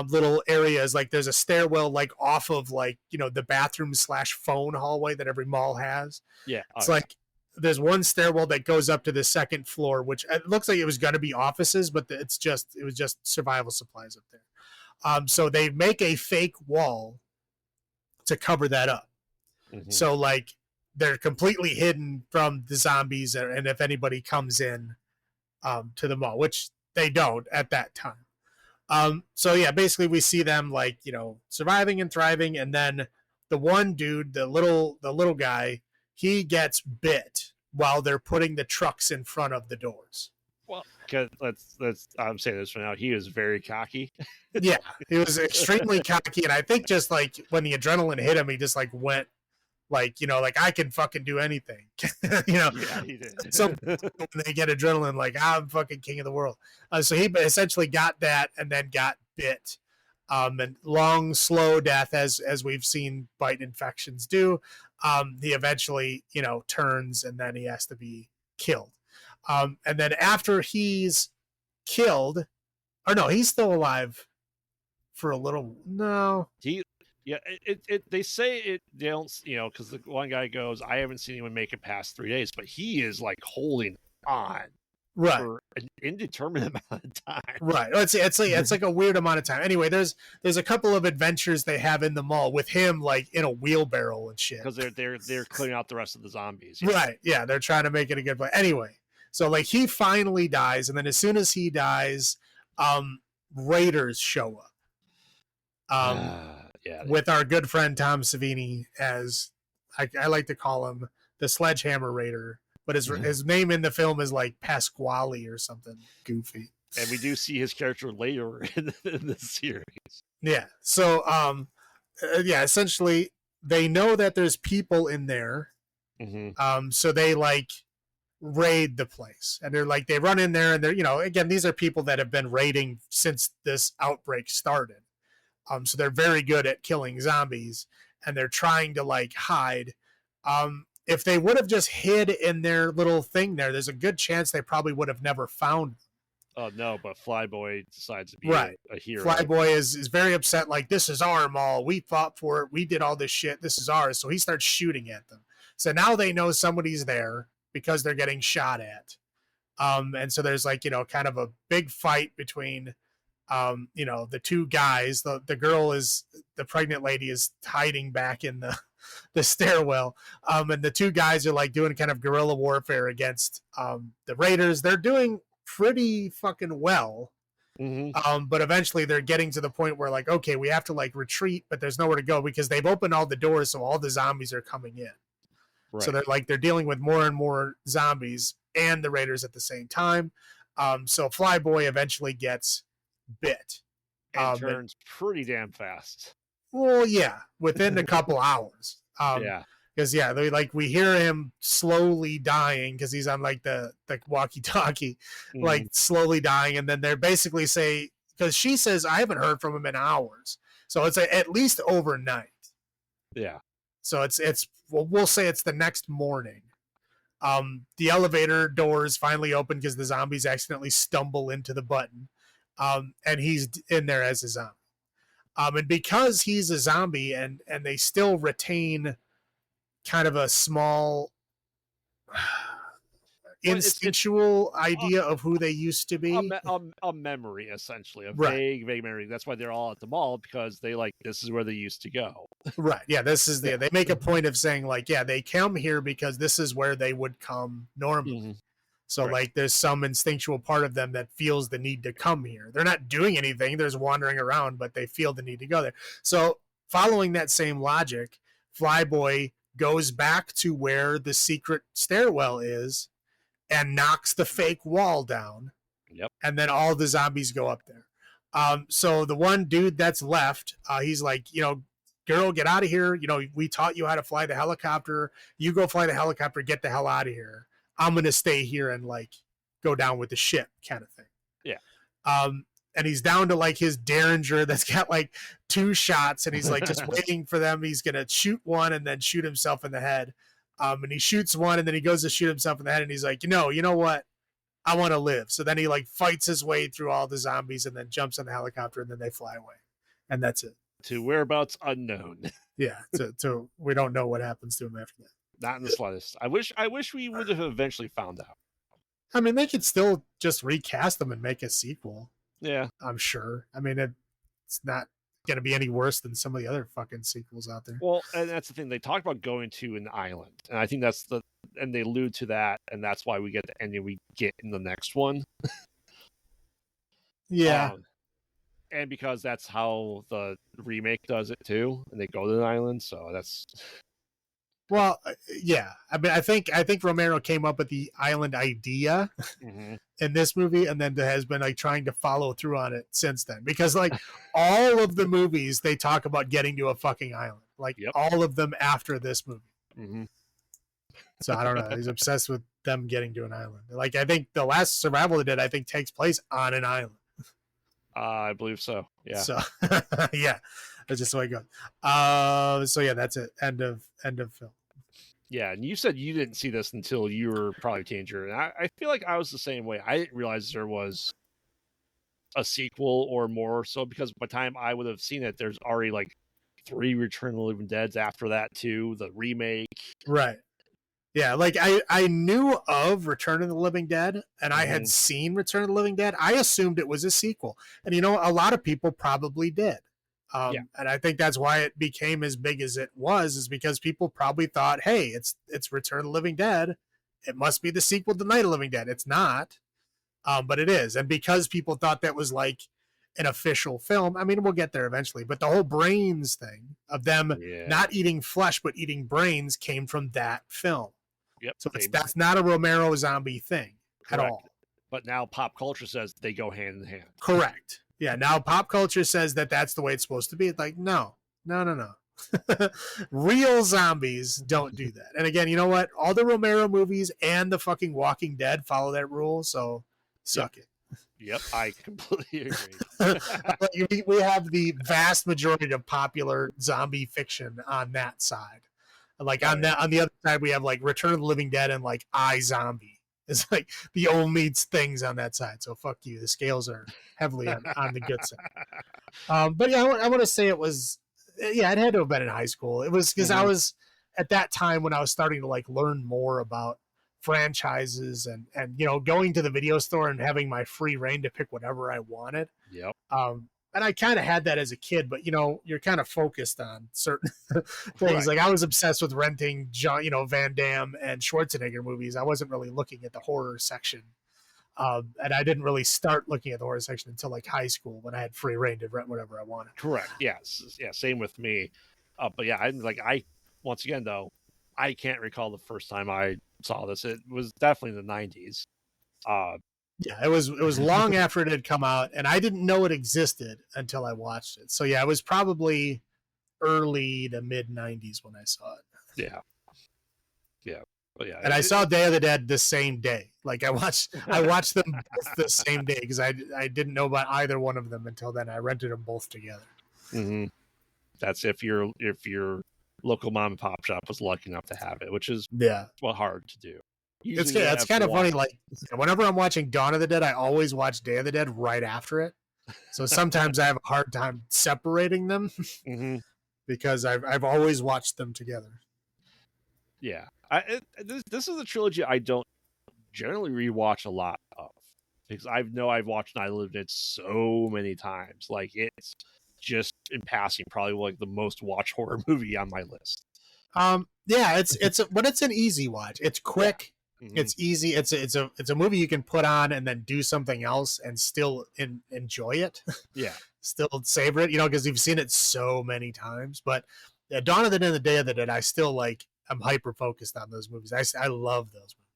little areas, like there's a stairwell like off of like the bathroom / phone hallway that every mall has. Yeah, it's like there's one stairwell that goes up to the second floor, which it looks like it was going to be offices, but it was just survival supplies up there. So they make a fake wall to cover that up. So like they're completely hidden from the zombies, and if anybody comes in to the mall, which they don't at that time. So yeah, basically we see them like surviving and thriving, and then the one dude, the little guy, he gets bit while they're putting the trucks in front of the doors. Well, because let's I'm saying this for now. He was very cocky. Yeah, he was extremely cocky, and I think just like when the adrenaline hit him, he just like went like like I can fucking do anything. Yeah, he did. So when they get adrenaline, like I'm fucking king of the world. So he essentially got that and then got bit. And long, slow death, as we've seen bite infections do. He eventually, turns, and then he has to be killed. And then after he's killed, or no, he's still alive for a little. No, Yeah, they say it. They don't, because the one guy goes, "I haven't seen anyone make it past 3 days," but he is like holding on. Right. For an indeterminate amount of time. Right. It's like a weird amount of time. Anyway, there's a couple of adventures they have in the mall with him like in a wheelbarrow and shit. Because they're clearing out the rest of the zombies. Right. Yeah, they're trying to make it a good play. Anyway, so like he finally dies, and then as soon as he dies, raiders show up. With our good friend Tom Savini, as I like to call him, the Sledgehammer Raider. But his name in the film is like Pasquale or something goofy. And we do see his character later in the series. Yeah. So, essentially, they know that there's people in there. So they like raid the place, and they're like they run in there, and they're again, these are people that have been raiding since this outbreak started. So they're very good at killing zombies, and they're trying to like hide. If they would have just hid in their little thing there's a good chance they probably would have never found them. Oh no, but Flyboy decides to be a hero. Flyboy is very upset, like, this is our mall. We fought for it. We did all this shit. This is ours. So he starts shooting at them. So now they know somebody's there because they're getting shot at. And so there's like, kind of a big fight between the two guys. The girl the pregnant lady is hiding back in the stairwell, and the two guys are like doing kind of guerrilla warfare against the raiders. They're doing pretty fucking well, but eventually they're getting to the point where like, okay, we have to like retreat, but there's nowhere to go because they've opened all the doors, so all the zombies are coming in. Right. So they're dealing with more and more zombies and the raiders at the same time. So Flyboy eventually gets bit and turns pretty damn fast. Well, yeah, within a couple hours. Because we hear him slowly dying because he's on like the walkie-talkie, like slowly dying, and then they basically say, because she says I haven't heard from him in hours, so it's at least overnight. Yeah. So we'll say it's the next morning. The elevator doors finally open because the zombies accidentally stumble into the button, and he's in there as a zombie. And because he's a zombie and they still retain kind of a small instinctual idea of who they used to be. A memory, essentially. Vague memory. That's why they're all at the mall, because they this is where they used to go. Right. Yeah, they make a point of saying like, yeah, they come here because this is where they would come normally. So like there's some instinctual part of them that feels the need to come here. They're not doing anything. They're just wandering around, but they feel the need to go there. So following that same logic, Flyboy goes back to where the secret stairwell is and knocks the fake wall down. Yep. And then all the zombies go up there. So the one dude that's left, he's like, girl, get out of here. You know, we taught you how to fly the helicopter. You go fly the helicopter, get the hell out of here. I'm going to stay here and like go down with the ship kind of thing. Yeah. And he's down to like his Derringer that's got like 2 shots, and he's like just waiting for them. He's going to shoot one and then shoot himself in the head. And he shoots one, and then he goes to shoot himself in the head, and he's like, you know what? I want to live. So then he like fights his way through all the zombies and then jumps on the helicopter, and then they fly away. And that's it. To whereabouts unknown. Yeah. So we don't know what happens to him after that. Not in the slightest. I wish we would have eventually found out. I mean, they could still just recast them and make a sequel. Yeah. I'm sure. I mean, it's not going to be any worse than some of the other fucking sequels out there. Well, and that's the thing. They talk about going to an island. And I think and they allude to that. And that's why we get the ending we get in the next one. Yeah. And because that's how the remake does it too. And they go to an island. So that's... Well, yeah. I mean, I think Romero came up with the island idea in this movie, and then has been like trying to follow through on it since then. Because like all of the movies, they talk about getting to a fucking island. Like all of them after this movie. Mm-hmm. So I don't know. He's obsessed with them getting to an island. Like I think the last survival they did, I think, takes place on an island. I believe so. Yeah. So yeah, that's just the way it goes. So yeah, that's it. End of film. Yeah, and you said you didn't see this until you were probably a teenager, and I feel like I was the same way. I didn't realize there was a sequel or more, so because by the time I would have seen it, there's already like 3 Return of the Living Deads after that too, the remake. Right. Yeah, like I knew of Return of the Living Dead, and I had seen Return of the Living Dead. I assumed it was a sequel, and you know, a lot of people probably did. And I think that's why it became as big as it was, is because people probably thought, hey, it's Return of the Living Dead. It must be the sequel to Night of the Living Dead. It's not, but it is. And because people thought that was like an official film, I mean, we'll get there eventually, but the whole brains thing of them not eating flesh but eating brains came from that film. Yep. So that's not a Romero zombie thing at all. But now pop culture says they go hand in hand. Correct. Yeah, now pop culture says that that's the way it's supposed to be. It's like, no. Real zombies don't do that. And again, you know what? All the Romero movies and the fucking Walking Dead follow that rule, so suck it. Yep, I completely agree. We have the vast majority of popular zombie fiction on that side. Like on the other side, we have like Return of the Living Dead and like iZombie. It's like the only things on that side. So fuck you. The scales are heavily on the good side. But yeah, I want to say it was, it had to have been in high school. It was because I was at that time when I was starting to like learn more about franchises and you know, going to the video store and having my free reign to pick whatever I wanted. Yep. And I kind of had that as a kid, but you know, you're kind of focused on certain things. Right. Like I was obsessed with renting Van Damme and Schwarzenegger movies. I wasn't really looking at the horror section. And I didn't really start looking at the horror section until like high school when I had free reign to rent whatever I wanted. Correct. Yes. Yeah. Same with me. But yeah, once again though, I can't recall the first time I saw this. It was definitely in the 90s. Yeah, it was long after it had come out, and I didn't know it existed until I watched it. So yeah, it was probably early to mid 90s when I saw it. Yeah. Yeah. But yeah. And I saw Day of the Dead the same day. Like I watched them both the same day because I didn't know about either one of them until then. I rented them both together. Mm-hmm. That's if your local mom and pop shop was lucky enough to have it, which is hard to do. It's kind of funny. Like whenever I'm watching Dawn of the Dead, I always watch Day of the Dead right after it. So sometimes I have a hard time separating them because I've always watched them together. Yeah, this is a trilogy I don't generally rewatch a lot of because I've watched Night of the Living Dead so many times. Like it's just in passing, probably like the most watched horror movie on my list. Yeah, it's an easy watch. It's quick. Yeah. It's easy. It's a movie you can put on and then do something else and still enjoy it. Yeah, still savor it. You know, because you've seen it so many times. But Dawn of the Dead and the Day of the Dead, I still like. I'm hyper focused on those movies. I love those movies.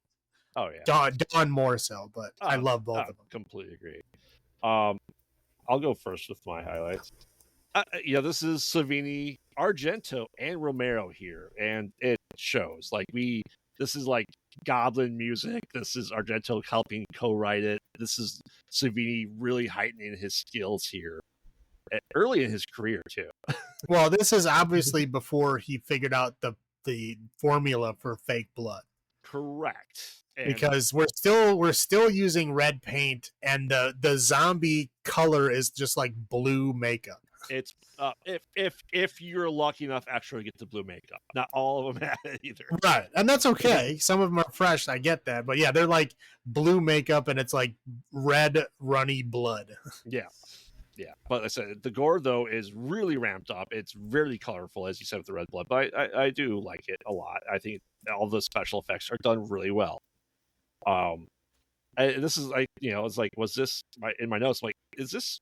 Oh yeah, Dawn more so, but I love both of them. Completely agree. I'll go first with my highlights. This is Savini, Argento, and Romero here, and it shows. Like this is like Goblin music. This is Argento helping co-write it. This is Savini really heightening his skills here, early in his career too. Well, this is obviously before he figured out the formula for fake blood. Correct. Because we're still using red paint, and the zombie color is just like blue makeup. It's if you're lucky enough actually get the blue makeup. Not all of them have it either. Right, and that's okay. Some of them are fresh, I get that, but yeah, they're like blue makeup, and it's like red runny blood. Yeah. But like I said, the gore though is really ramped up. It's really colorful, as you said, with the red blood. But I do like it a lot. I think all the special effects are done really well. This is like, it's like, was this in my notes? Like, is this?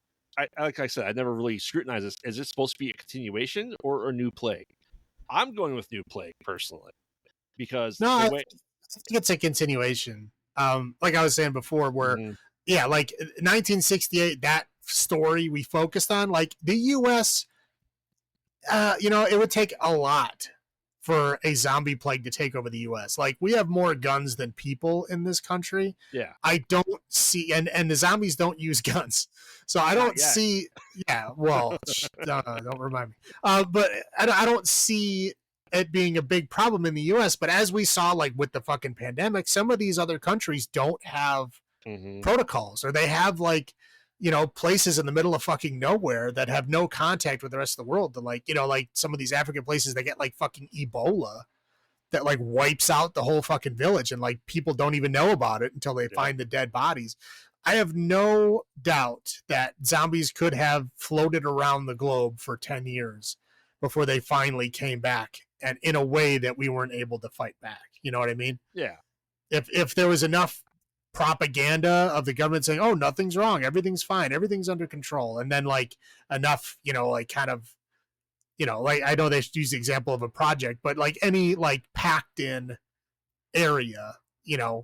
Like I said, I never really scrutinized this. Is this supposed to be a continuation or a new plague? I'm going with new plague personally, because I think it's a continuation. Like I was saying before, where like 1968, that story we focused on, like the U.S. It would take a lot for a zombie plague to take over the U.S. Like, we have more guns than people in this country. Yeah, I don't see, and the zombies don't use guns, so I don't see. Yeah, well, don't remind me. But I don't see it being a big problem in the U.S. But as we saw, like with the fucking pandemic, some of these other countries don't have protocols, or they have like, places in the middle of fucking nowhere that have no contact with the rest of the world. To like, like some of these African places, they get like fucking Ebola that like wipes out the whole fucking village, and like people don't even know about it until they find the dead bodies. I have no doubt that zombies could have floated around the globe for 10 years before they finally came back, and in a way that we weren't able to fight back. You know what I mean? Yeah. If there was enough propaganda of the government saying, oh, nothing's wrong, everything's fine, everything's under control, and then like enough, like kind of, like, I know they use the example of a project, but like any like packed in area,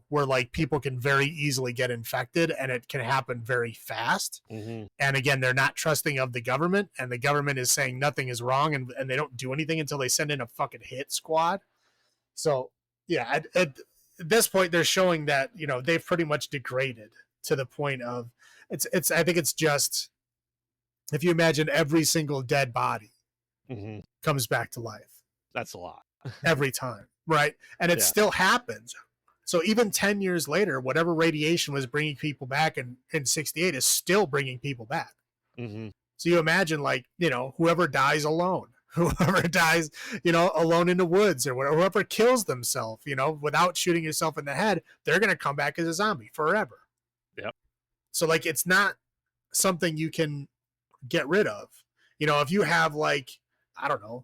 where like people can very easily get infected, and it can happen very fast. And again, they're not trusting of the government, and the government is saying nothing is wrong, and they don't do anything until they send in a fucking hit squad. So yeah, at this point, they're showing that, they've pretty much degraded to the point of it's I think it's just, if you imagine every single dead body comes back to life. That's a lot. Every time, right? And it still happens. So even 10 years later, whatever radiation was bringing people back in 68 is still bringing people back. So you imagine, like, whoever dies alone, whoever dies, alone in the woods, or whoever kills themselves, without shooting yourself in the head, they're going to come back as a zombie forever. Yep. So like, it's not something you can get rid of. If you have like, I don't know,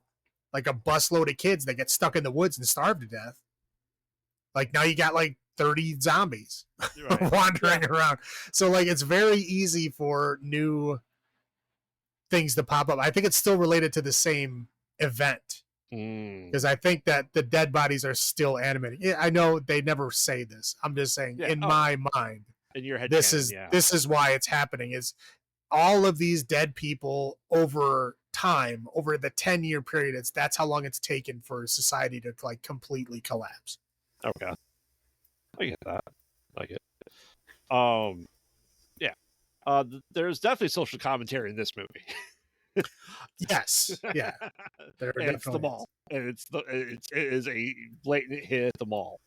like a busload of kids that get stuck in the woods and starve to death, like now you got like 30 zombies wandering around. So like, it's very easy for new things to pop up. I think it's still related to the same event, because I think that the dead bodies are still animating. I know they never say this. I'm just saying, in my mind, in your head, this is why it's happening. Is all of these dead people over time, over the 10-year period, that's how long it's taken for society to like completely collapse. Okay, I get that. I get there's definitely social commentary in this movie. Yes, yeah, it's the mall, and it is a blatant hit at the mall,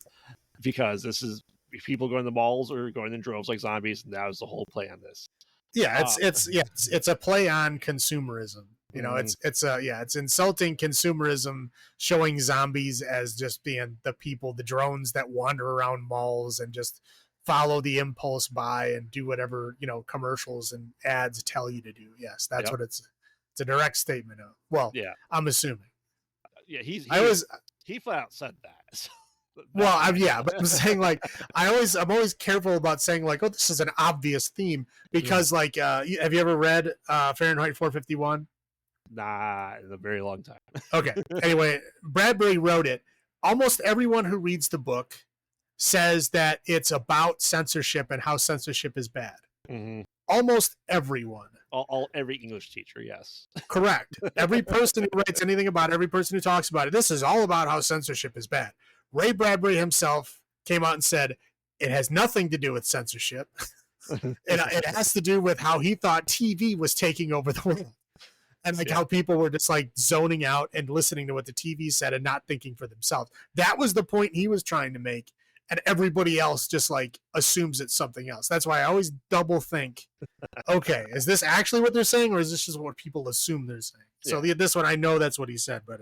because this is people going to the malls or going in droves like zombies, and that was the whole play on this. Yeah, it's a play on consumerism. It's insulting consumerism, showing zombies as just being the people, the drones that wander around malls and just follow the impulse buy and do whatever, commercials and ads tell you to do. Yes, that's what it's a direct statement of. Well, I'm assuming. Yeah, he flat out said that. Well, but I'm saying, like, I'm always careful about saying, like, oh, this is an obvious theme, because like, have you ever read Fahrenheit 451? Nah, in a very long time. Okay. Anyway, Bradbury wrote it. Almost everyone who reads the book says that it's about censorship and how censorship is bad. almost everyone. Every English teacher, yes. Correct. Every person who writes anything about it, every person who talks about it, this is all about how censorship is bad. Ray Bradbury himself came out and said it has nothing to do with censorship. It has to do with how he thought TV was taking over the world. And like how people were just like zoning out and listening to what the TV said and not thinking for themselves. That was the point he was trying to make. And everybody else just like assumes it's something else. That's why I always double think, okay, is this actually what they're saying, or is this just what people assume they're saying? So this one, I know that's what he said, but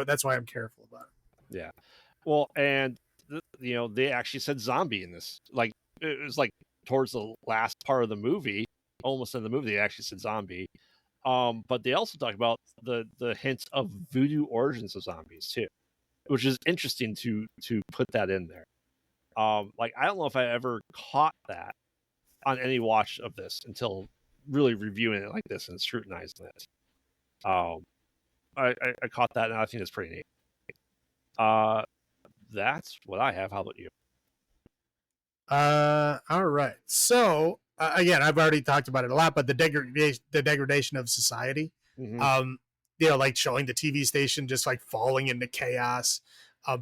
that's why I'm careful about it. Yeah. Well, and they actually said zombie in this. Like it was like towards the last part of the movie, almost in the movie, they actually said zombie. But they also talk about the hints of voodoo origins of zombies too, which is interesting to put that in there. Like I don't know if I ever caught that on any watch of this until really reviewing it like this and scrutinizing it. I caught that, and I think it's pretty neat. That's what I have. How about you? All right. So again, I've already talked about it a lot, but the degradation of society. Mm-hmm. Like showing the TV station just like falling into chaos.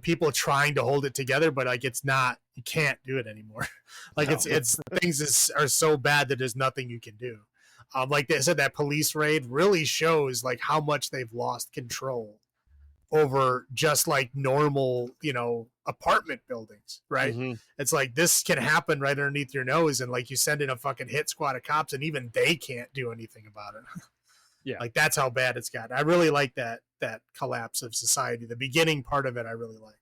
People trying to hold it together, but like it's not. You can't do it anymore. Like no. it's things are so bad that there's nothing you can do. Like they said, that police raid really shows like how much they've lost control over just like normal, apartment buildings, right? Mm-hmm. It's like this can happen right underneath your nose, and like you send in a fucking hit squad of cops, and even they can't do anything about it. Yeah, like that's how bad it's got. I really like that collapse of society. The beginning part of it, I really like.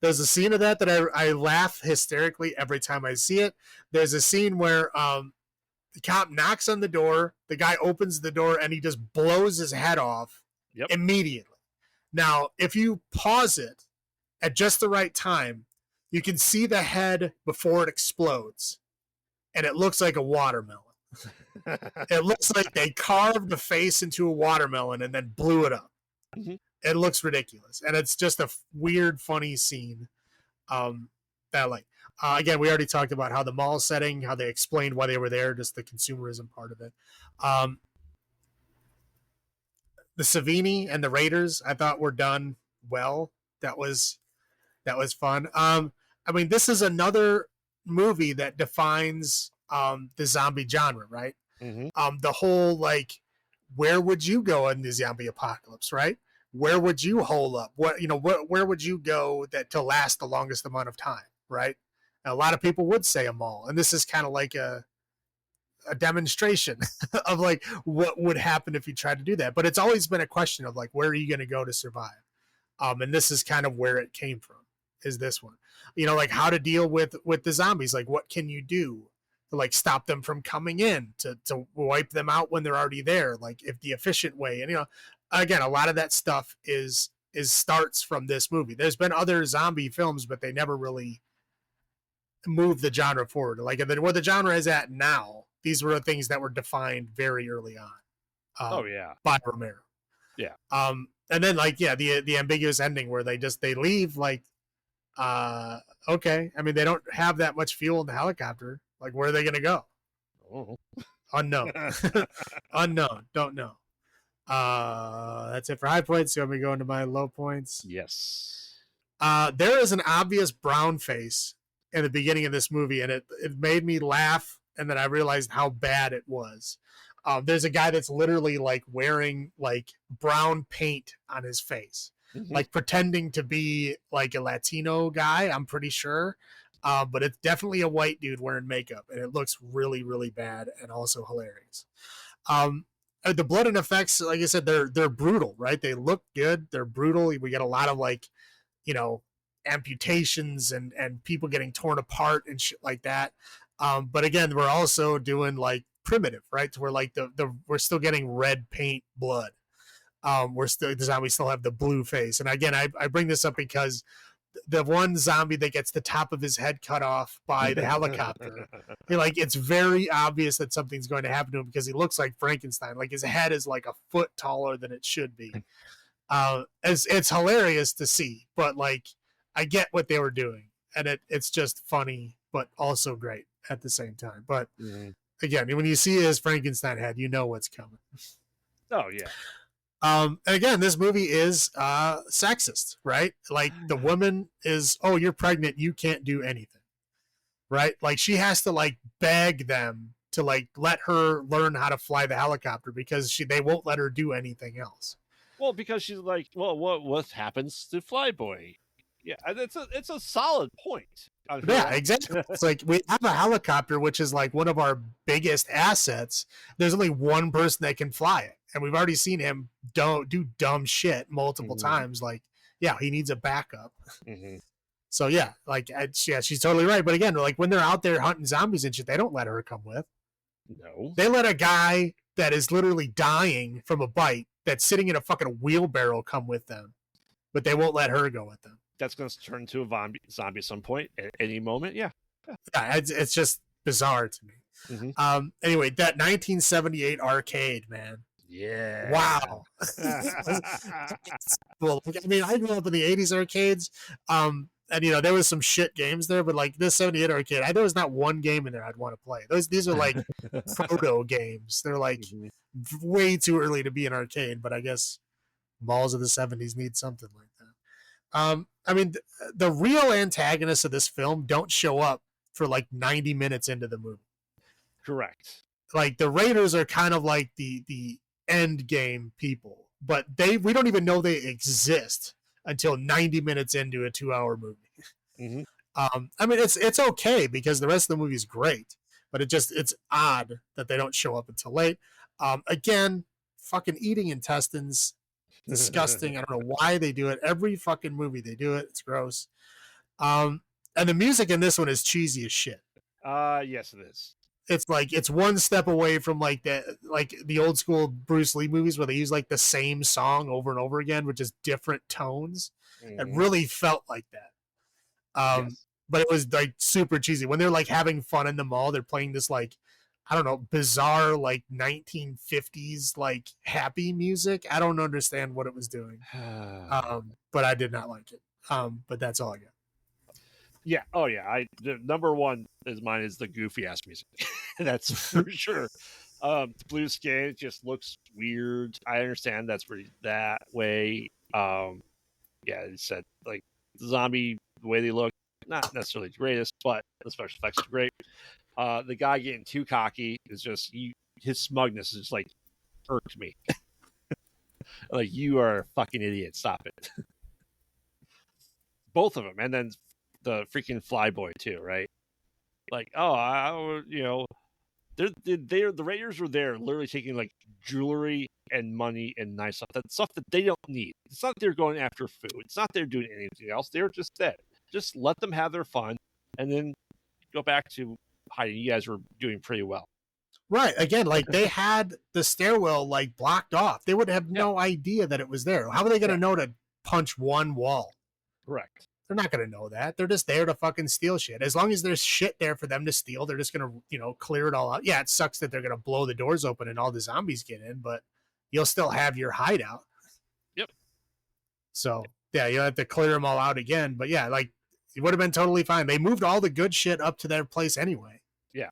There's a scene of that I laugh hysterically every time I see it. There's a scene where the cop knocks on the door, the guy opens the door, and he just blows his head off immediately. Now, if you pause it at just the right time, you can see the head before it explodes, and it looks like a watermelon. It looks like they carved the face into a watermelon and then blew it up. Mm-hmm. It looks ridiculous, and it's just a weird, funny scene that I like. Again, we already talked about how the mall setting, how they explained why they were there, just the consumerism part of it. The Savini and the Raiders, I thought were done well. That was fun. I mean, this is another movie that defines the zombie genre, right? Mm-hmm. The whole like, where would you go in the zombie apocalypse, right? Where would you hole up? Where would you go to last the longest amount of time, right? And a lot of people would say a mall, and this is kind of like a demonstration of like what would happen if you tried to do that. But it's always been a question of like, where are you going to go to survive? And this is kind of where it came from, is this one, like how to deal with the zombies. Like, what can you do to like stop them from coming in, to wipe them out when they're already there? Like if the efficient way, and again, a lot of that stuff is starts from this movie. There's been other zombie films, but they never really moved the genre forward. Like where the genre is at now, these were the things that were defined very early on. By Romero. Yeah. And then like, the ambiguous ending where they leave like, okay. I mean, they don't have that much fuel in the helicopter. Like, where are they going to go? Oh. Unknown. Unknown. Don't know. That's it for high points. So I'm going to go into my low points. Yes. There is an obvious brown face in the beginning of this movie, and it made me laugh, and then I realized how bad it was. There's a guy that's literally like wearing like brown paint on his face, mm-hmm. like pretending to be like a Latino guy, I'm pretty sure. But it's definitely a white dude wearing makeup, and it looks really, really bad and also hilarious. The blood and effects, like I said, they're brutal, right? They look good. They're brutal. We get a lot of like, amputations and people getting torn apart and shit like that. But again, we're also doing like primitive, right? We're like we're still getting red paint blood. We still have the blue face. And again, I bring this up because the one zombie that gets the top of his head cut off by the helicopter, it's very obvious that something's going to happen to him because he looks like Frankenstein. Like his head is like a foot taller than it should be. It's hilarious to see, but like I get what they were doing, and it's just funny, but also great. at the same time. But Mm-hmm. again, when you see his Frankenstein head, you know what's coming. Oh yeah. And again, this movie is sexist, right? Like the woman is, oh, you're pregnant, you can't do anything, right? Like she has to like beg them to like let her learn how to fly the helicopter because they won't let her do anything else. Well, because she's like, well, what happens to Flyboy? Yeah, it's a solid point. Yeah, exactly. It's like we have a helicopter, which is like one of our biggest assets. There's only one person that can fly it, and we've already seen him do dumb shit multiple times. Like, yeah, he needs a backup. So yeah, like yeah, she's totally right. But again, like when they're out there hunting zombies and shit, they don't let her come with. No, they let a guy that is literally dying from a bite that's sitting in a fucking wheelbarrow come with them, but they won't let her go with them. That's going to turn into a zombie at some point at any moment. Yeah, it's just bizarre to me. Anyway, that 1978 arcade, man. Yeah. Wow. Well, I mean, I grew up in the 80s arcades. And you know, there was some shit games there, but like this 78 arcade, there was not one game in there I'd want to play. These are like proto games. They're like way too early to be an arcade, but I guess malls of the 70s need something like that. I mean, the real antagonists of this film don't show up for like 90 minutes into the movie. Correct. Like the Raiders are kind of like the end game people, but we don't even know they exist until 90 minutes into a 2-hour movie. I mean, it's okay because the rest of the movie is great, but it's odd that they don't show up until late. Again, fucking eating intestines, disgusting. I don't know why they do it. Every fucking movie they do it. It's gross. And the music in this one is cheesy as shit. Yes, it is. It's like it's one step away from like the old school Bruce Lee movies where they use like the same song over and over again with just different tones. It really felt like that. Yes. But it was like super cheesy. When they're like having fun in the mall, they're playing this like, I don't know, bizarre like 1950s like happy music. I don't understand what it was doing. But I did not like it. But that's all I got. Yeah. Oh yeah. The number one is mine is the goofy ass music. That's for sure. The blue skin just looks weird. I understand that's pretty that way. Yeah, it said like the zombie, the way they look, not necessarily the greatest, but the special effects are great. The guy getting too cocky is just his smugness is just like irked me. Like, you are a fucking idiot. Stop it. Both of them, and then the freaking Flyboy too, right? Like, the Raiders were there, literally taking like jewelry and money and nice stuff. That's stuff that they don't need. It's not they're going after food. It's not they're doing anything else. They're just dead. Just let them have their fun, and then go back to hiding. You guys were doing pretty well. Right. Again, like they had the stairwell like blocked off. They would have no idea that it was there. How are they going to know to punch one wall? Correct. They're not going to know that. They're just there to fucking steal shit. As long as there's shit there for them to steal, they're just going to, clear it all out. Yeah, it sucks that they're going to blow the doors open and all the zombies get in, but you'll still have your hideout. Yep. So, yeah, you'll have to clear them all out again. But yeah, like, it would have been totally fine. They moved all the good shit up to their place anyway. Yeah.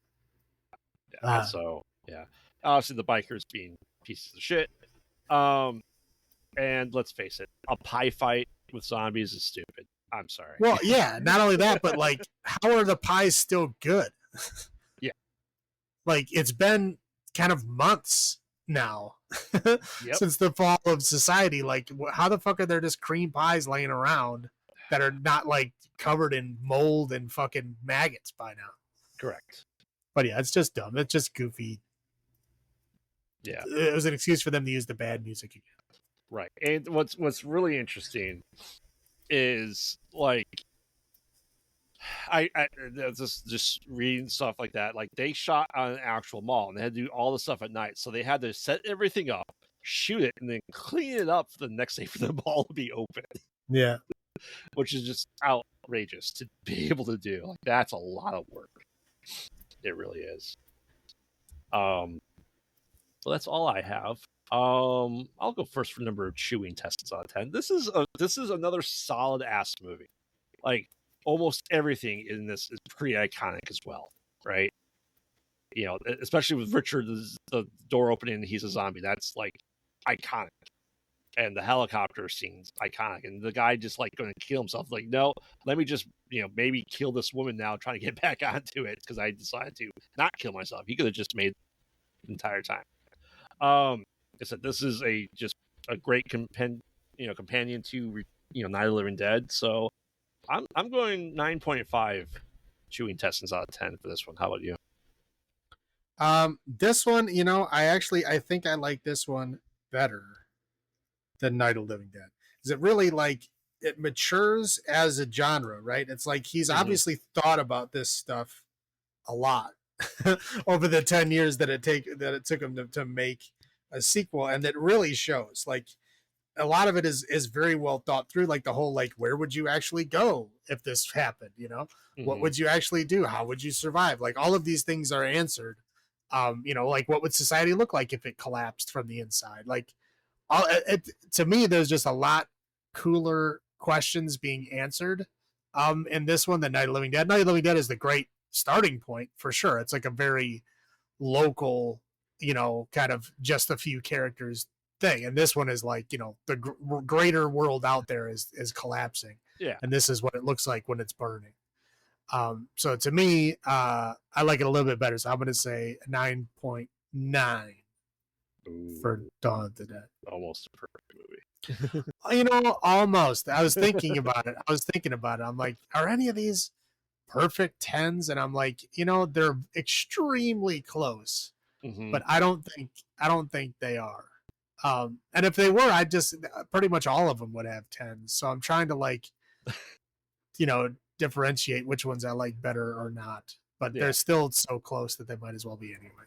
Obviously the bikers being pieces of shit. And let's face it, a pie fight with zombies is stupid. I'm sorry. Well, yeah, not only that, but like, how are the pies still good? Yeah. Like, it's been kind of months now since the fall of society. Like, how the fuck are there just cream pies laying around that are not like covered in mold and fucking maggots by now? Correct. But yeah, it's just dumb. It's just goofy. Yeah. It was an excuse for them to use the bad music again. Right. And what's really interesting is like I just reading stuff like that. Like, they shot on an actual mall and they had to do all the stuff at night. So they had to set everything up, shoot it, and then clean it up for the next day for the mall to be open. Yeah. Which is just outrageous to be able to do. Like, that's a lot of work. It really is. So that's all I have. I'll go first for number of chewing tests out of 10. This is another solid ass movie. Like, almost everything in this is pretty iconic as well. right? Especially with Richard, the door opening and he's a zombie. That's like iconic. And the helicopter scene's iconic. And the guy just like going to kill himself. Like, no, let me just, maybe kill this woman now, trying to get back onto it because I decided to not kill myself. He could have just made the entire time. I said this is just a great companion to Night of the Living Dead. So I'm going 9.5 chewing intestines out of 10 for this one. How about you? This one, I think I like this one better than Night of the Living Dead. Is it really it matures as a genre, right? It's like he's obviously thought about this stuff a lot over the 10 years that it took him to make a sequel, and that really shows. Like, a lot of it is very well thought through, like the whole where would you actually go if this happened, what would you actually do, how would you survive, like all of these things are answered. What would society look like if it collapsed from the inside, to me there's just a lot cooler questions being answered in this one than Night of the Living Dead. Night of the Living Dead is the great starting point for sure. It's like a very local, kind of just a few characters thing, and this one is the greater world out there is collapsing. Yeah, and this is what it looks like when it's burning. So to me, I like it a little bit better. So I'm going to say 9.9 for Dawn of the Dead. Almost a perfect movie. Almost. I was thinking about it. I'm like, are any of these perfect 10s? And I'm like, they're extremely close, but I don't think they are. And if they were, I just pretty much all of them would have 10s. So I'm trying to differentiate which ones I like better or not. But they're still so close that they might as well be anyway.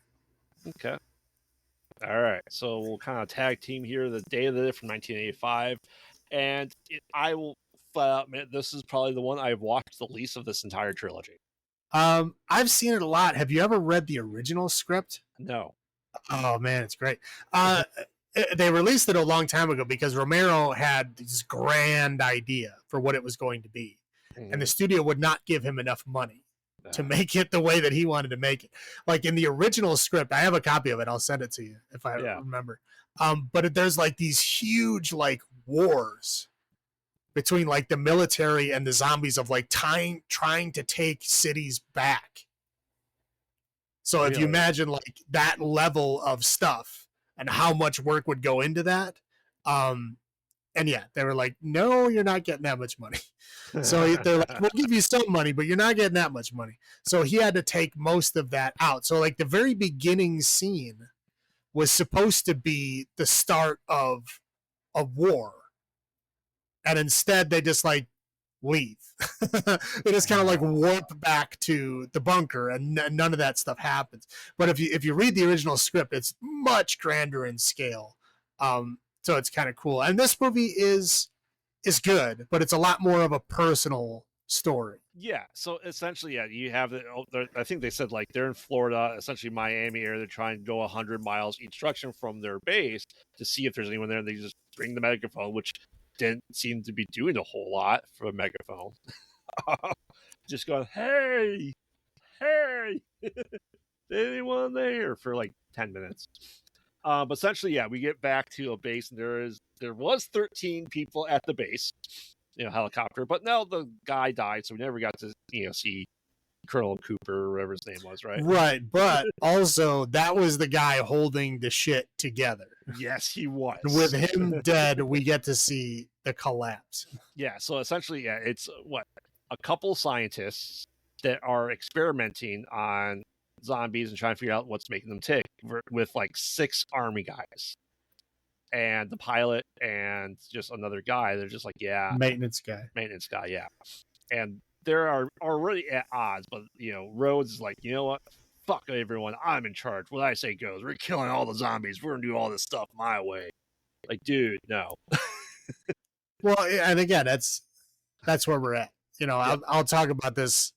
Okay. All right. So we'll kind of tag team here. The Day of the Dead from 1985. And I will flat out admit, this is probably the one I've watched the least of this entire trilogy. I've seen it a lot. Have you ever read the original script? No. Oh, man, it's great. They released it a long time ago because Romero had this grand idea for what it was going to be. And the studio would not give him enough money to make it the way that he wanted to make it. Like in the original script, I have a copy of it. I'll send it to you if I remember. But there's these huge wars between the military and the zombies of trying to take cities back. So if you imagine that level of stuff and how much work would go into that. And they were like, no, you're not getting that much money. So they're like, we'll give you some money, but you're not getting that much money. So he had to take most of that out. So the very beginning scene was supposed to be the start of a war. And instead they just leave. They just kind of warp back to the bunker, and none of that stuff happens. But if you read the original script, it's much grander in scale. So it's kind of cool. And this movie is good, but it's a lot more of a personal story. Yeah. So essentially, you have I think they said they're in Florida, essentially Miami area. They're trying to go 100 miles each direction from their base to see if there's anyone there. And they just bring the megaphone, which didn't seem to be doing a whole lot for a megaphone. Just going, hey, anyone there, for 10 minutes. But essentially, we get back to a base, and there was 13 people at the base, helicopter, but now the guy died, so we never got to see Colonel Cooper or whatever his name was, right? Right, but also that was the guy holding the shit together. Yes, he was. With him dead, we get to see the collapse. Yeah, so essentially, it's a couple scientists that are experimenting on zombies and trying to figure out what's making them tick with 6 army guys and the pilot and just another guy. They're just maintenance guy, yeah. And they're already at odds, but Rhodes is you know what, fuck everyone, I'm in charge, what I say goes, we're killing all the zombies, we're gonna do all this stuff my way. Dude, no. Well, and again, that's where we're at. I'll talk about this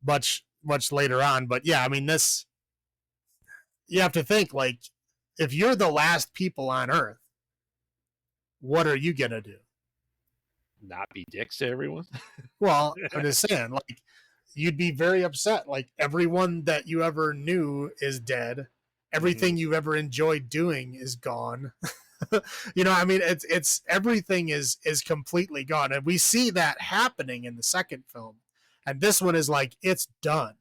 much later on, but yeah, I mean, this, you have to think if you're the last people on Earth, what are you gonna do? Not be dicks to everyone? Well, I'm just saying, you'd be very upset. Like everyone that you ever knew is dead. Everything you've ever enjoyed doing is gone. You know, I mean, it's everything is completely gone, and we see that happening in the second film, and this one is like it's done.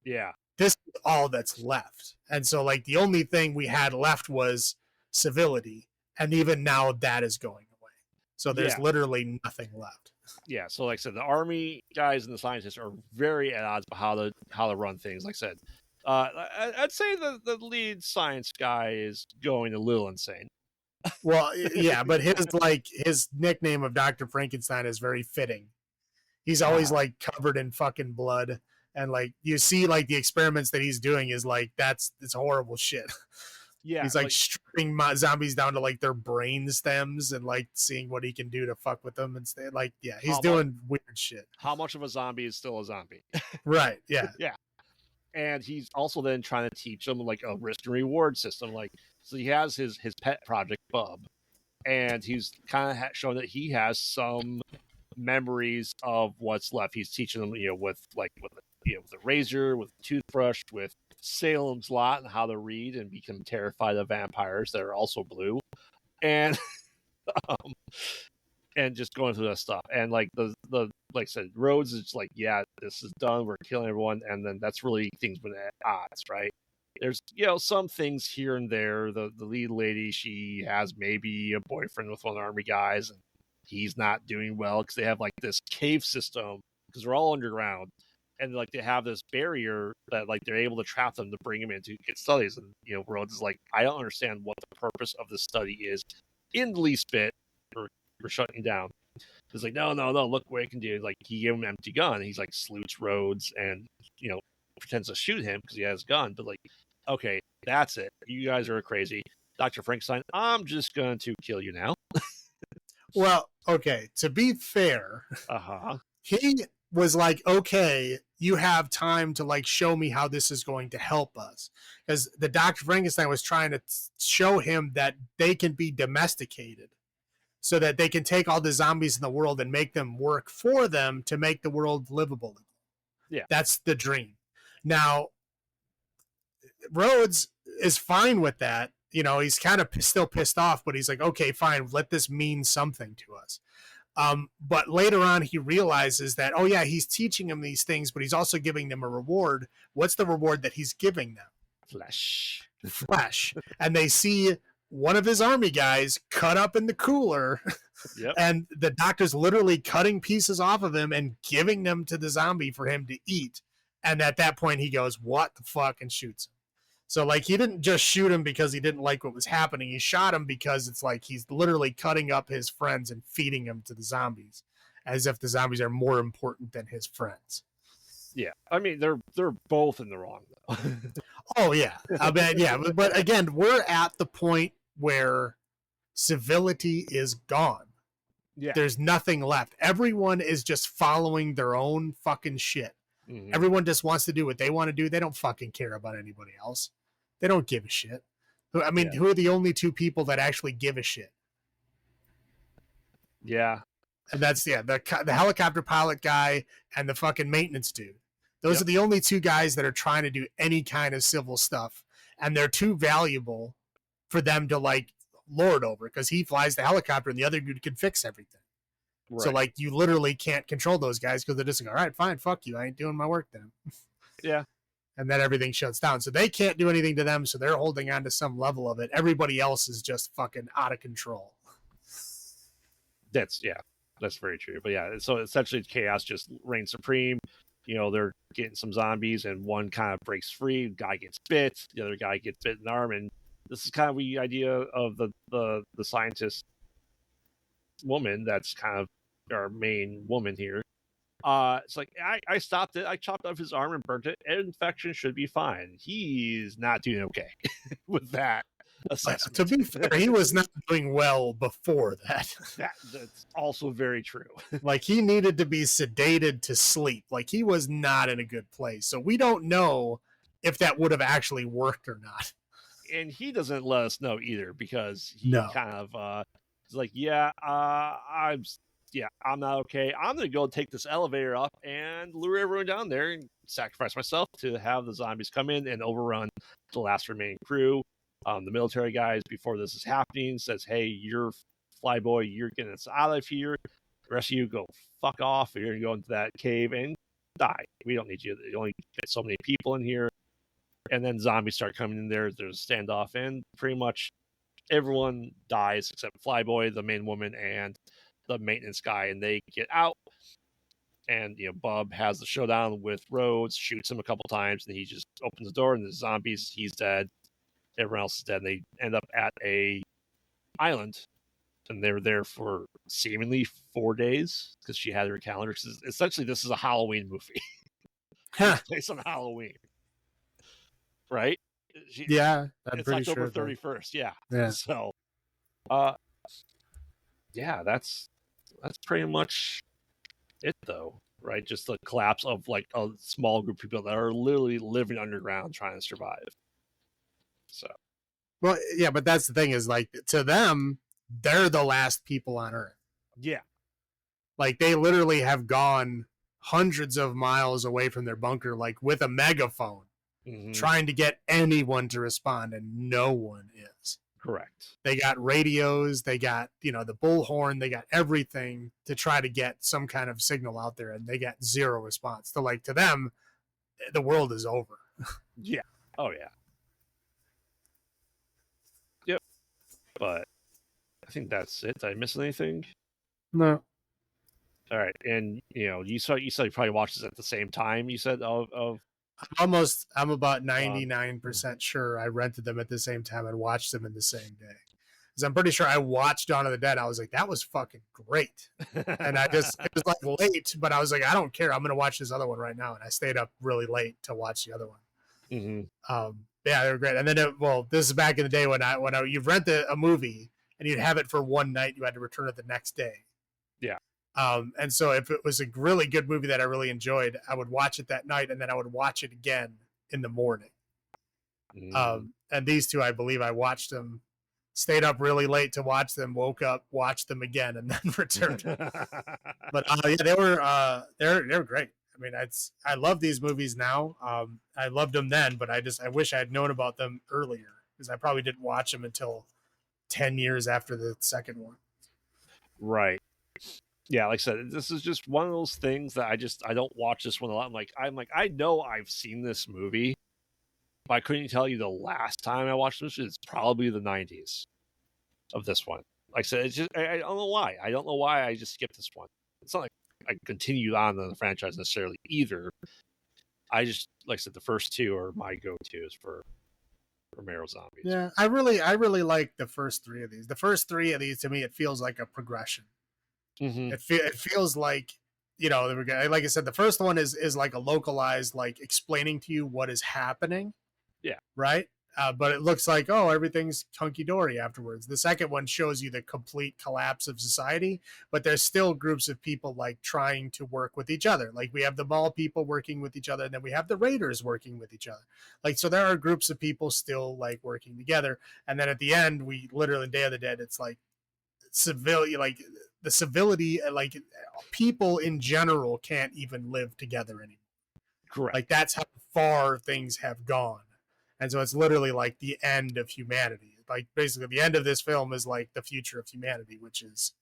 Yeah, this is all that's left, and so like the only thing we had left was civility, and even now that is going away. So there's literally nothing left. Yeah, so like I said, the army guys and the scientists are very at odds about how to run things. Like I said, I'd say the lead science guy is going a little insane. Well, yeah, but his nickname of Dr. Frankenstein is very fitting. He's always like covered in fucking blood, and like you see like the experiments that he's doing is like it's horrible shit. Yeah, he's like stripping zombies down to like their brain stems and like seeing what he can do to fuck with them and stay like he's doing weird shit. How much of a zombie is still a zombie? Right. Yeah. Yeah. And he's also then trying to teach them like a risk and reward system. Like, so he has his pet project Bub, and he's kind of showing that he has some memories of what's left. He's teaching them, with a razor, with a toothbrush, with Salem's Lot, and how to read and become terrified of vampires that are also blue, and and just going through that stuff. And like the like I said, Rhodes is like, yeah, this is done. We're killing everyone, and then that's really things been at odds, right? There's some things here and there. The lead lady, she has maybe a boyfriend with one of the army guys, and he's not doing well because they have like this cave system because they're all underground, and like they have this barrier that like they're able to trap them to bring them in to get studies. And Rhodes is like, I don't understand what the purpose of this study is in the least bit. We're shutting down. It's like, no, look what I can do. Like, he gave him an empty gun. He's like salutes Rhodes and pretends to shoot him because he has a gun. But like, okay, that's it. You guys are crazy. Dr. Frankenstein, I'm just going to kill you now. Well, okay, to be fair, he was like, okay, you have time to like show me how this is going to help us, because the Dr. Frankenstein was trying to show him that they can be domesticated so that they can take all the zombies in the world and make them work for them to make the world livable. Yeah, that's the dream. Now, Rhodes is fine with that. He's kind of still pissed off, but he's like, okay, fine, let this mean something to us. But later on, he realizes that, oh yeah, he's teaching them these things, but he's also giving them a reward. What's the reward that he's giving them? Flesh. And they see one of his army guys cut up in the cooler. Yep. And the doctor's literally cutting pieces off of him and giving them to the zombie for him to eat. And at that point, he goes, what the fuck, and shoots him. So, like, he didn't just shoot him because he didn't like what was happening. He shot him because it's like he's literally cutting up his friends and feeding them to the zombies, as if the zombies are more important than his friends. Yeah, I mean, they're both in the wrong, though. Oh, yeah. I bet, yeah. But again, we're at the point where civility is gone. Yeah. There's nothing left. Everyone is just following their own fucking shit. Mm-hmm. Everyone just wants to do what they want to do. They don't fucking care about anybody else. They don't give a shit. I mean, who are the only two people that actually give a shit? Yeah. And that's, the helicopter pilot guy and the fucking maintenance dude. Those are the only two guys that are trying to do any kind of civil stuff. And they're too valuable for them to, like, lord over, because he flies the helicopter and the other dude can fix everything. Right. So, like, you literally can't control those guys because they're just like, all right, fine, fuck you. I ain't doing my work then. Yeah. And then everything shuts down. So they can't do anything to them, so they're holding on to some level of it. Everybody else is just fucking out of control. That's very true. But yeah, so essentially chaos just reigns supreme. They're getting some zombies and one kind of breaks free. Guy gets bit. The other guy gets bit in the arm. And this is kind of the idea of the scientist woman that's kind of our main woman here. It's like, I stopped it. I chopped off his arm and burnt it. Infection should be fine. He's not doing okay with that assessment. To be fair, he was not doing well before that. That's also very true. Like, he needed to be sedated to sleep. Like, he was not in a good place. So we don't know if that would have actually worked or not. And he doesn't let us know either, because he kind of is like, I'm yeah, I'm not okay. I'm gonna go take this elevator up and lure everyone down there and sacrifice myself to have the zombies come in and overrun the last remaining crew. The military guys, before this is happening, says, "Hey, you're Flyboy, you're getting us out of here. The rest of you go fuck off. You're gonna go into that cave and die. We don't need you. You only get so many people in here." And then zombies start coming in there. There's a standoff, and pretty much everyone dies except Flyboy, the main woman, and the maintenance guy, and they get out. And Bub has the showdown with Rhodes, shoots him a couple times, and he just opens the door, and the zombies, he's dead. Everyone else is dead. And they end up at a island, and they're there for seemingly 4 days because she had her calendar. Essentially, this is a Halloween movie. Huh. It's based on Halloween, right? Yeah, I'm it's pretty October sure 31st. Yeah. Yeah. So, yeah, that's pretty much it, though, right? Just the collapse of like a small group of people that are literally living underground trying to survive. So, well, yeah, but that's the thing is like to them, they're the last people on Earth. yeah, Like they literally have gone hundreds of miles away from their bunker, like with a megaphone, trying to get anyone to respond, and no one is. Correct. They got radios, they got, the bullhorn, they got everything to try to get some kind of signal out there, and they got zero response. So like to them, the world is over. Yeah. Oh yeah. Yep. But I think that's it. Did I miss anything? No. All right. And you said you probably watched this at the same time, you said of I'm about 99% sure I rented them at the same time and watched them in the same day. Because I'm pretty sure I watched Dawn of the Dead. I was like, that was fucking great. And it was like late, but I was like, I don't care. I'm going to watch this other one right now. And I stayed up really late to watch the other one. Yeah, they were great. And then, this is back in the day when you'd rent a movie and you'd have it for one night. You had to return it the next day. Yeah. And so if it was a really good movie that I really enjoyed, I would watch it that night and then I would watch it again in the morning. And these two, I believe I watched them, stayed up really late to watch them, woke up, watched them again, and then returned. But yeah, they're great. I mean, I love these movies now. I loved them then, but I wish I had known about them earlier because I probably didn't watch them until 10 years after the second one. Right. Yeah, like I said, this is just one of those things that I don't watch this one a lot. I'm like, I know I've seen this movie, but I couldn't tell you the last time I watched this. It's probably the 90s of this one. Like I said, it's just I don't know why. I don't know why I just skipped this one. It's not like I continued on in the franchise necessarily either. I just, like I said, the first two are my go-tos for Romero zombies. Yeah, I really like the first three of these. The first three of these, to me, it feels like a progression. It feels like, like I said, the first one is like a localized, like explaining to you what is happening. Yeah. Right. But it looks like, everything's hunky-dory afterwards. The second one shows you the complete collapse of society, but there's still groups of people like trying to work with each other. Like we have the mall people working with each other, and then we have the raiders working with each other. Like, so there are groups of people still like working together. And then at the end, we literally, Day of the Dead, it's like civilian, like the civility, like people in general can't even live together anymore. Correct. Like that's how far things have gone. And so it's literally like the end of humanity. Like basically the end of this film is like the future of humanity, which is,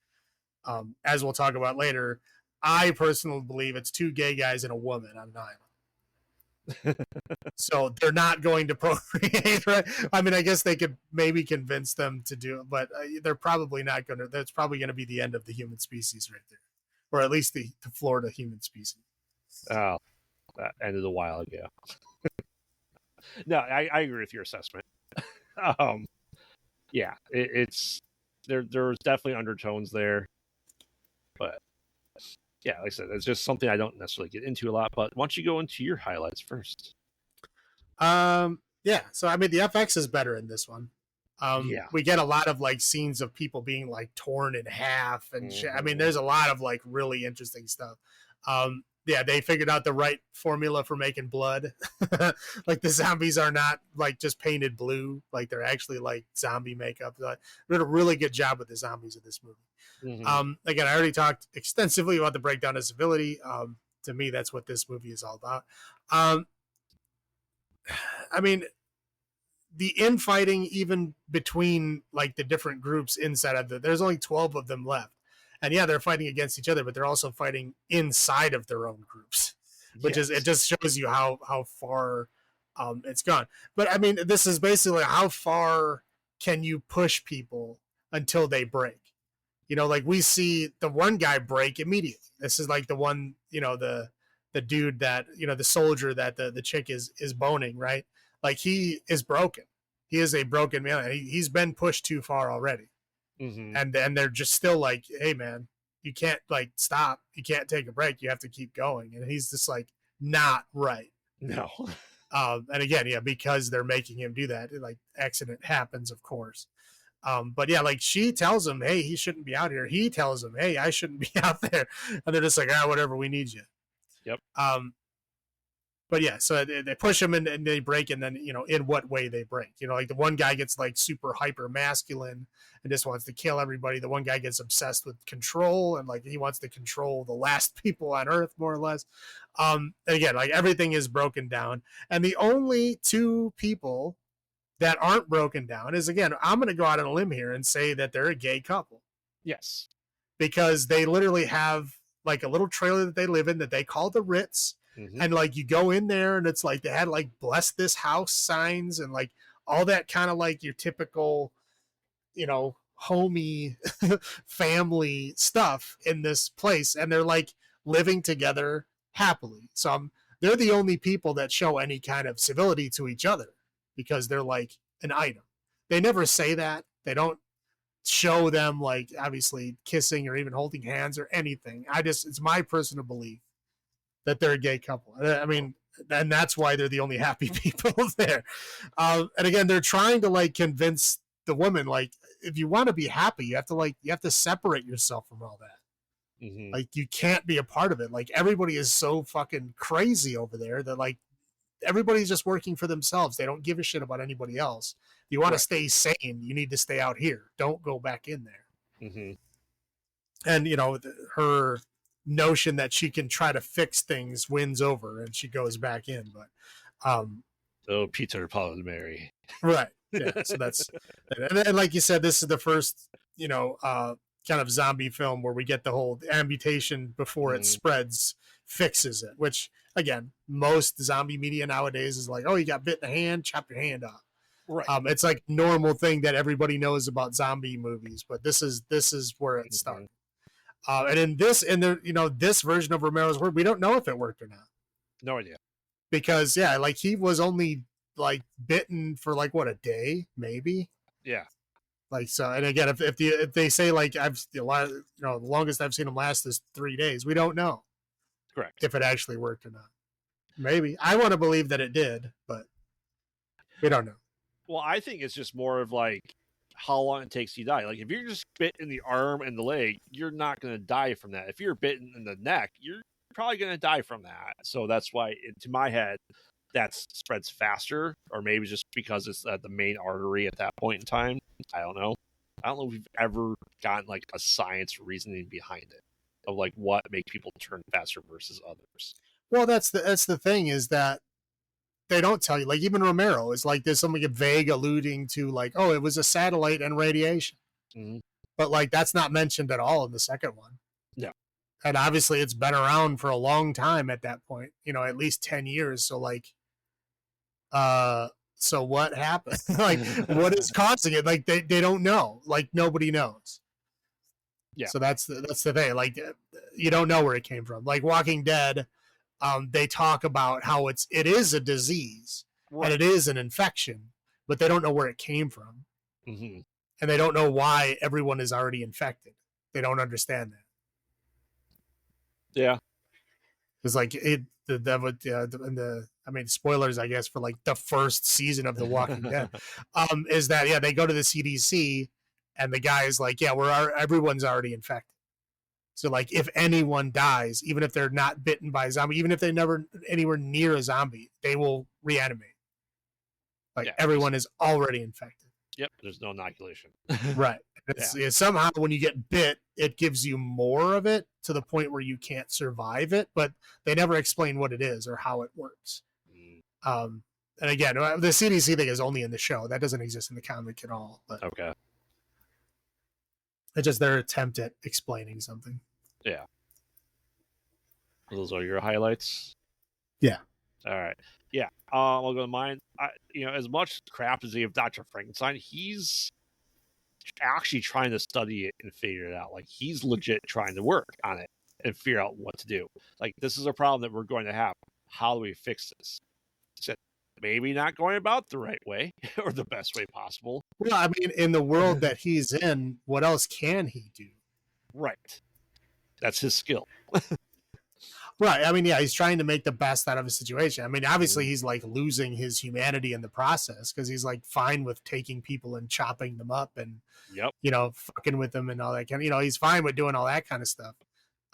as we'll talk about later, I personally believe it's two gay guys and a woman on an island. So they're not going to procreate, right? I mean, I guess they could maybe convince them to do it, but they're probably not going to. That's probably going to be the end of the human species right there, or at least the Florida human species. Oh, that ended a while ago. No, I agree with your assessment. Yeah, it's there's definitely undertones there, but yeah, like I said, it's just something I don't necessarily get into a lot. But why don't you go into your highlights first? Yeah. So I mean, the FX is better in this one. Yeah, we get a lot of like scenes of people being like torn in half and shit. I mean, there's a lot of like really interesting stuff. Yeah, they figured out the right formula for making blood. Like the zombies are not like just painted blue, like they're actually like zombie makeup. They did a really good job with the zombies in this movie. Again, I already talked extensively about the breakdown of civility. To me, that's what this movie is all about. I mean, the infighting, even between like the different groups inside of there's only 12 of them left. And yeah, they're fighting against each other, but they're also fighting inside of their own groups, which is, it just shows you how far it's gone. But I mean, this is basically how far can you push people until they break? You know, like we see the one guy break immediately. This is like the one, you know, the dude that, you know, the soldier that the chick is boning, right? Like he is broken. He is a broken man. He's been pushed too far already. And they're just still like, hey man, you can't like stop. You can't take a break. You have to keep going. And he's just like, not right. No. And again, yeah, because they're making him do that, like accident happens, of course. But yeah, like she tells him, hey, he shouldn't be out here. He tells him, hey, I shouldn't be out there. And they're just like, whatever, we need you. Yep. But yeah, so they push him and they break, and then, you know, in what way they break. You know, like the one guy gets like super hyper masculine and just wants to kill everybody. The one guy gets obsessed with control and like he wants to control the last people on Earth, more or less. And again, like everything is broken down. And the only two people that aren't broken down is, again, I'm going to go out on a limb here and say that they're a gay couple. Yes. Because they literally have like a little trailer that they live in that they call the Ritz. And like you go in there and it's like they had like bless this house signs and like all that kind of like your typical, you know, homey family stuff in this place. And they're like living together happily. So they're the only people that show any kind of civility to each other because they're like an item. They never say that. They don't show them like obviously kissing or even holding hands or anything. It's my personal belief that they're a gay couple. I mean, and that's why they're the only happy people there. And again, they're trying to like convince the woman, like, if you want to be happy, you have to separate yourself from all that. Like, you can't be a part of it. Like, everybody is so fucking crazy over there that like everybody's just working for themselves. They don't give a shit about anybody else. If you want to stay sane, you need to stay out here. Don't go back in there. And, you know, her notion that she can try to fix things wins over and she goes back in. But Peter, Paul, and Mary. Right. Yeah. So that's and like you said, this is the first, you know, kind of zombie film where we get the whole amputation before it spreads fixes it, which again, most zombie media nowadays is like, oh, you got bit in the hand, chop your hand off. Right. It's like normal thing that everybody knows about zombie movies, but this is where it started. And in this version of Romero's work, we don't know if it worked or not. No idea. Because yeah, like he was only like bitten for like what, a day, maybe. Yeah. Like so, and again, if they say like the longest I've seen him last is 3 days, we don't know. Correct. If it actually worked or not. Maybe I want to believe that it did, but we don't know. Well, I think it's just more of like how long it takes you to die. Like if you're just bit in the arm and the leg, you're not going to die from that. If you're bitten in the neck, you're probably going to die from that. So that's why, to my head, that spreads faster, or maybe just because it's the main artery at that point in time. I don't know. I don't know if we've ever gotten like a science reasoning behind it of like what makes people turn faster versus others. Well, that's the thing is that they don't tell you. Like even Romero is like there's something vague alluding to like, oh, it was a satellite and radiation, but like that's not mentioned at all in the second one. No. And obviously it's been around for a long time at that point, you know, at least 10 years. So like, so what happened? Like, what is causing it? Like they don't know. Like nobody knows. Yeah. So that's the thing. Like you don't know where it came from. Like Walking Dead, they talk about how it is a disease and it is an infection, but they don't know where it came from, and they don't know why everyone is already infected. They don't understand that. Yeah, it's like I mean, spoilers, I guess, for like the first season of The Walking Dead, is that they go to the CDC and the guy is like, everyone's already infected. So like if anyone dies, even if they're not bitten by a zombie, even if they're never anywhere near a zombie, they will reanimate. Like everyone is already infected. Yep. there's no inoculation. Right. It's somehow when you get bit, it gives you more of it to the point where you can't survive it, but they never explain what it is or how it works. And again, the CDC thing is only in the show. That doesn't exist in the comic at all. But okay. It's just their attempt at explaining something. Yeah. Those are your highlights? Yeah. All right. Yeah. I'll go to mine. As much crap as he have Dr. Frankenstein, he's actually trying to study it and figure it out. Like, he's legit trying to work on it and figure out what to do. Like, this is a problem that we're going to have. How do we fix this? Said, maybe not going about the right way or the best way possible. Well, I mean, in the world that he's in, what else can he do? Right. That's his skill. Right. I mean, yeah, he's trying to make the best out of his situation. I mean, obviously he's like losing his humanity in the process because he's like fine with taking people and chopping them up and, fucking with them and all that kind of, he's fine with doing all that kind of stuff.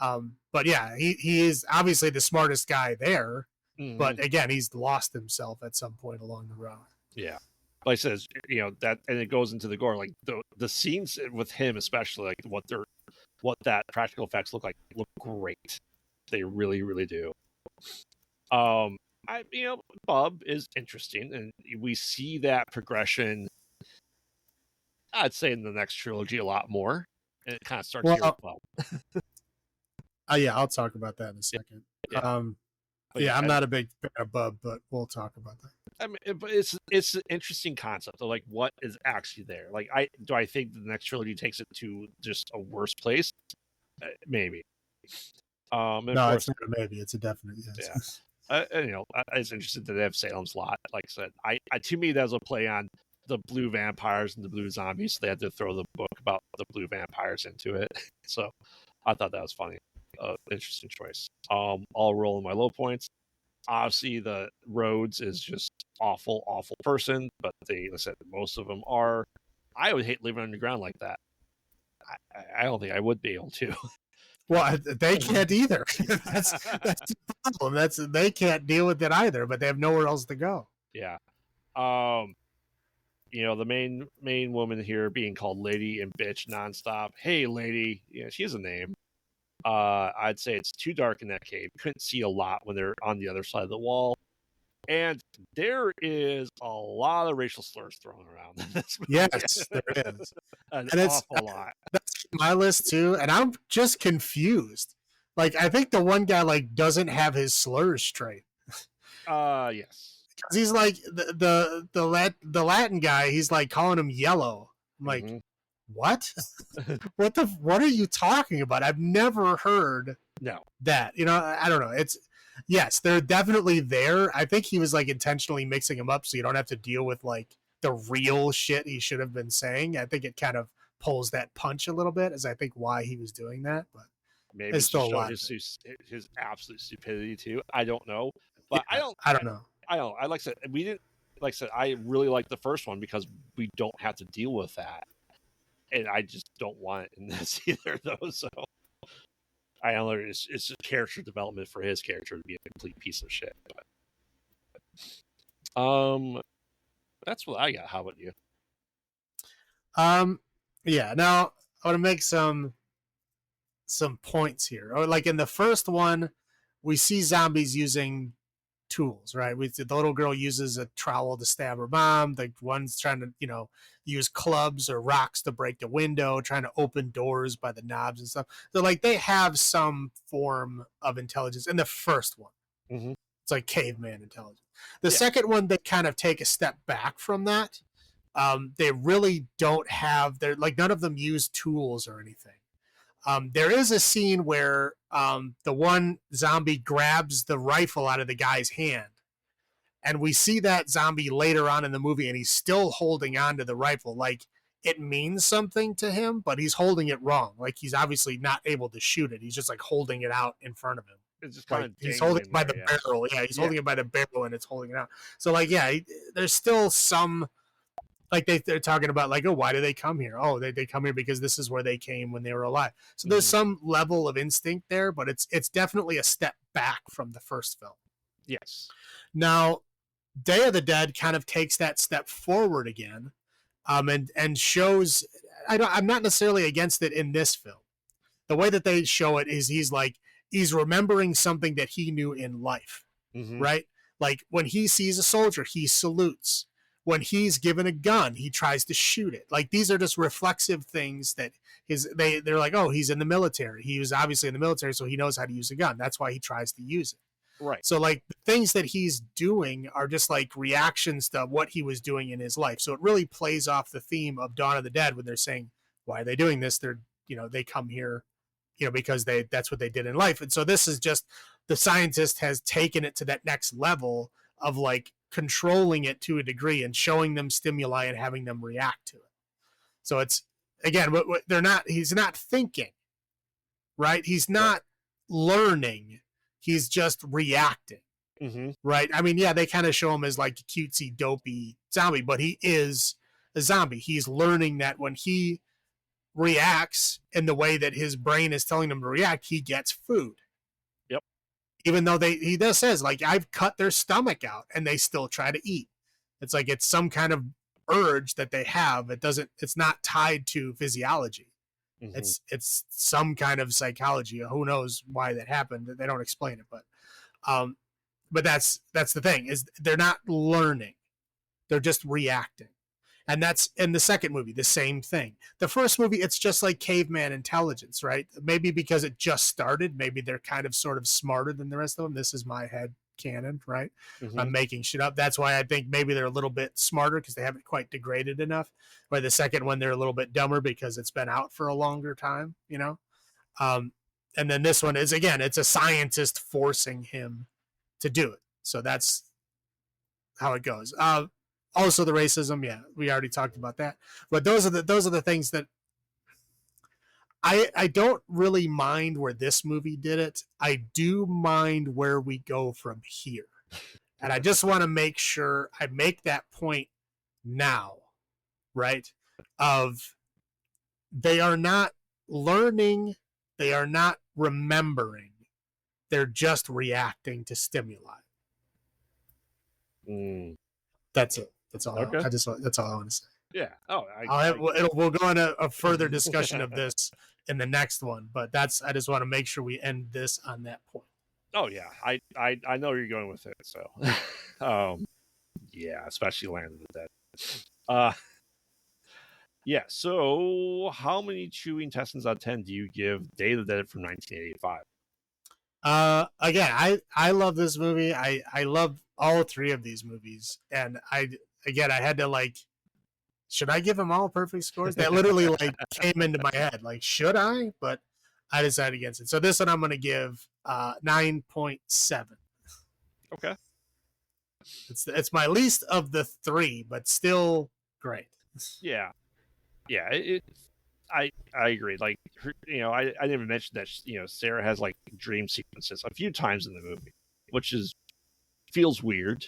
But yeah, he is obviously the smartest guy there. Mm-hmm. But again, he's lost himself at some point along the road. Yeah. Like I said, that, and it goes into the gore, like the scenes with him, especially like what that practical effects look great. They really, really do. Bub is interesting, and we see that progression. I'd say in the next trilogy a lot more, and it kind of starts here as well. Yeah, I'll talk about that in a second. Yeah. I'm not a big fan of Bub, but we'll talk about that. I mean, but it's an interesting concept of like what is actually there. Like, I think the next trilogy takes it to just a worse place? Maybe. No, it's not a maybe. It's a definite yes. Yeah. It's interesting that they have Salem's Lot. Like I said, to me, that's a play on the blue vampires and the blue zombies. So they had to throw the book about the blue vampires into it. So I thought that was funny. Interesting choice. I'll roll in my low points. Obviously, the Rhodes is just awful person, but like I said, most of them are. I would hate living underground like that. I don't think I would be able to. Well, they can't either. That's the problem. They can't deal with it either, but they have nowhere else to go. Yeah. The main woman here being called Lady and Bitch nonstop. Hey, Lady. Yeah, she has a name. I'd say it's too dark in that cave. Couldn't see a lot when they're on the other side of the wall. And there is a lot of racial slurs thrown around. Yes, there is. An awful lot. That's my list too, and I'm just confused. Like, I think the one guy doesn't have his slurs straight. Yes. Because he's like the Latin guy. He's like calling him yellow. I'm like, what? What are you talking about? I've never heard that. I don't know. Yes, they're definitely there. I think he was intentionally mixing them up so you don't have to deal with the real shit he should have been saying. I think it kind of pulls that punch a little bit, as I think why he was doing that. But maybe it's still his absolute stupidity too. I don't know, but I don't know. I like I said, I really like the first one because we don't have to deal with that, and I just don't want it in this either, though. So I don't know. It's just character development for his character to be a complete piece of shit. But, that's what I got. How about you? Yeah. Now I want to make some points here. Or in the first one, we see zombies using tools, right? The little girl uses a trowel to stab her mom. The one's trying to, use clubs or rocks to break the window, trying to open doors by the knobs and stuff. So they have some form of intelligence in the first one. Mm-hmm. It's like caveman intelligence. The second one, they kind of take a step back from that. They really don't have none of them use tools or anything. There is a scene where the one zombie grabs the rifle out of the guy's hand. And we see that zombie later on in the movie, and he's still holding on to the rifle. It means something to him, but he's holding it wrong. He's obviously not able to shoot it. He's just holding it out in front of him. It's just kind of he's holding it by the barrel. Yeah, he's holding it by the barrel, and it's holding it out. So there's still some they're talking about oh, why do they come here? Oh, they come here because this is where they came when they were alive. So there's some level of instinct there, but it's definitely a step back from the first film. Yes. Now, Day of the Dead kind of takes that step forward again, and shows. I'm not necessarily against it in this film. The way that they show it is he's remembering something that he knew in life, right? Like when he sees a soldier, he salutes. When he's given a gun, he tries to shoot it. Like these are just reflexive things that they're like, oh, he's in the military. He was obviously in the military, so he knows how to use a gun. That's why he tries to use it. Right. So like the things that he's doing are just like reactions to what he was doing in his life. So it really plays off the theme of Dawn of the Dead when they're saying, why are they doing this? They're, they come here, because that's what they did in life. And so this is just the scientist has taken it to that next level of like controlling it to a degree and showing them stimuli and having them react to it. So it's, again, he's not thinking, right? He's not learning. He's just reacting, right? I mean, yeah, they kind of show him as like a cutesy, dopey zombie, but he is a zombie. He's learning that when he reacts in the way that his brain is telling him to react, he gets food. Yep. Even though he does says, like, I've cut their stomach out and they still try to eat. It's like it's some kind of urge that they have. It's not tied to physiology. It's some kind of psychology. Who knows why that happened? They don't explain it, but that's the thing, is they're not learning. They're just reacting. And that's in the second movie, the same thing. The first movie, it's just like caveman intelligence, right? Maybe because it just started, maybe they're kind of sort of smarter than the rest of them. This is my head canon, right? I'm making shit up. That's why I think maybe they're a little bit smarter because they haven't quite degraded enough. By the second one, they're a little bit dumber because it's been out for a longer time, and then this one is, again, it's a scientist forcing him to do it. So that's how it goes. Also the racism, yeah, we already talked about that. But those are the things that I don't really mind where this movie did it. I do mind where we go from here. And I just want to make sure I make that point now, right? Of they are not learning, they are not remembering, they're just reacting to stimuli. That's it. That's all. Okay. That's all I want to say. Yeah. Oh, we'll go into a further discussion of this in the next one, but I just want to make sure we end this on that point. Oh yeah, I know where you're going with it. So, yeah, especially Land of the Dead. Yeah. So, how many chewing intestines out of 10 do you give Day of the Dead from 1985? Again, I love this movie. I love all three of these movies, and I had to like, should I give them all perfect scores? That literally like came into my head. Like, should I? But I decided against it. So this one I'm going to give 9.7. Okay. It's my least of the three, but still great. Yeah. I agree. Like, I didn't even mention that Sarah has like dream sequences a few times in the movie, which feels weird.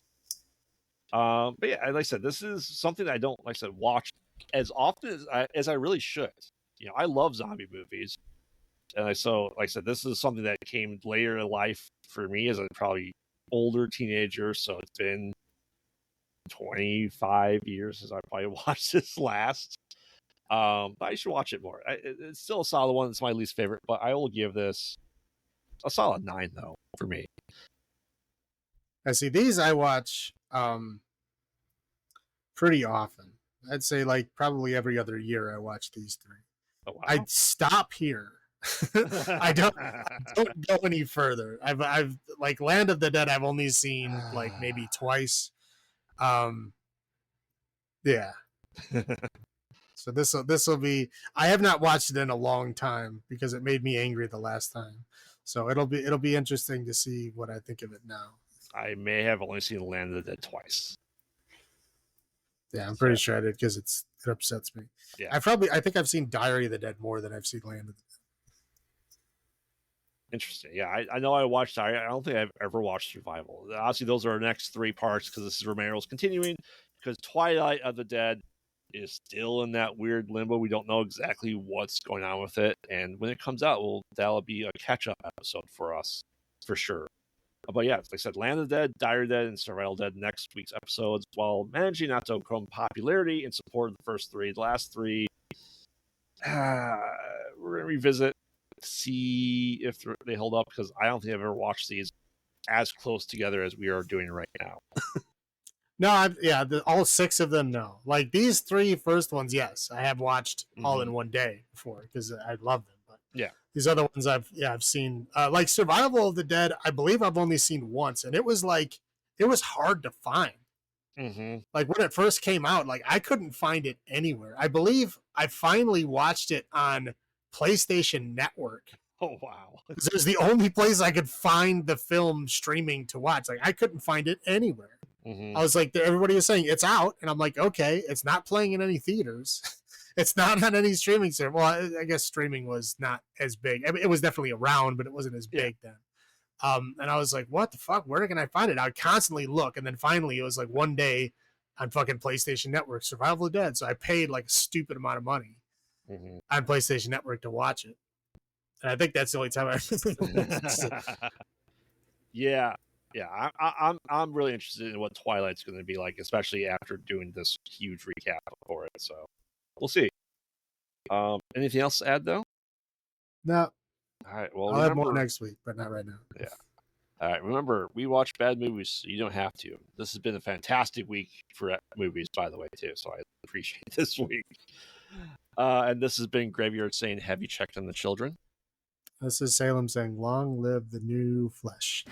But yeah, like I said, this is something that I don't, like I said, watch as often as I really should. I love zombie movies, and like I said, this is something that came later in life for me as a probably older teenager. So it's been 25 years since I probably watched this last. But I should watch it more. It's still a solid one. It's my least favorite, but I will give this a solid 9 though for me. I see these I watch pretty often. I'd say like probably every other year I watch these three. Oh, wow. I'd stop here. I don't go any further. I've like Land of the Dead I've only seen like maybe twice. Yeah. So this will be, I have not watched it in a long time because it made me angry the last time. So it'll be interesting to see what I think of it now. I may have only seen Land of the Dead twice. Yeah, I'm pretty sure I did because it upsets me. Yeah. I think I've seen Diary of the Dead more than I've seen Land of the Dead. Interesting. Yeah, I know I watched Diary. I don't think I've ever watched Survival. Obviously, those are our next 3 parts because this is Romero's continuing, because Twilight of the Dead is still in that weird limbo. We don't know exactly what's going on with it. And when it comes out, that'll be a catch-up episode for us, for sure. But yeah, like I said, Land of the Dead, Dire Dead, and Survival Dead next week's episodes, while managing not to overcome popularity and support of the first three. The last three, we're going to revisit, see if they hold up, because I don't think I've ever watched these as close together as we are doing right now. No, all 6 of them, no. Like these 3 first ones, yes, I have watched all in one day before because I love them. But yeah, these other ones I've seen. Like Survival of the Dead, I believe I've only seen once, and it was hard to find. Like when it first came out, like I couldn't find it anywhere. I believe I finally watched it on PlayStation Network. Oh wow! It was the only place I could find the film streaming to watch. Like I couldn't find it anywhere. I was like, everybody was saying it's out, and I'm like, okay, it's not playing in any theaters. It's not on any streaming service. Well, I guess streaming was not as big. I mean, it was definitely around, but it wasn't as big then. And I was like, what the fuck? Where can I find it? I would constantly look, and then finally it was like one day on fucking PlayStation Network, Survival of the Dead. So I paid like a stupid amount of money on PlayStation Network to watch it. And I think that's the only time I watched it. Yeah. I'm really interested in what Twilight's going to be like, especially after doing this huge recap for it. So we'll see. Anything else to add, though? No. All right. Well, I'll have more next week, but not right now. Yeah. All right. Remember, we watch bad movies, so you don't have to. This has been a fantastic week for movies, by the way, too. So I appreciate this week. And this has been Graveyard saying, "Have you checked on the children?" This is Salem saying, "Long live the new flesh."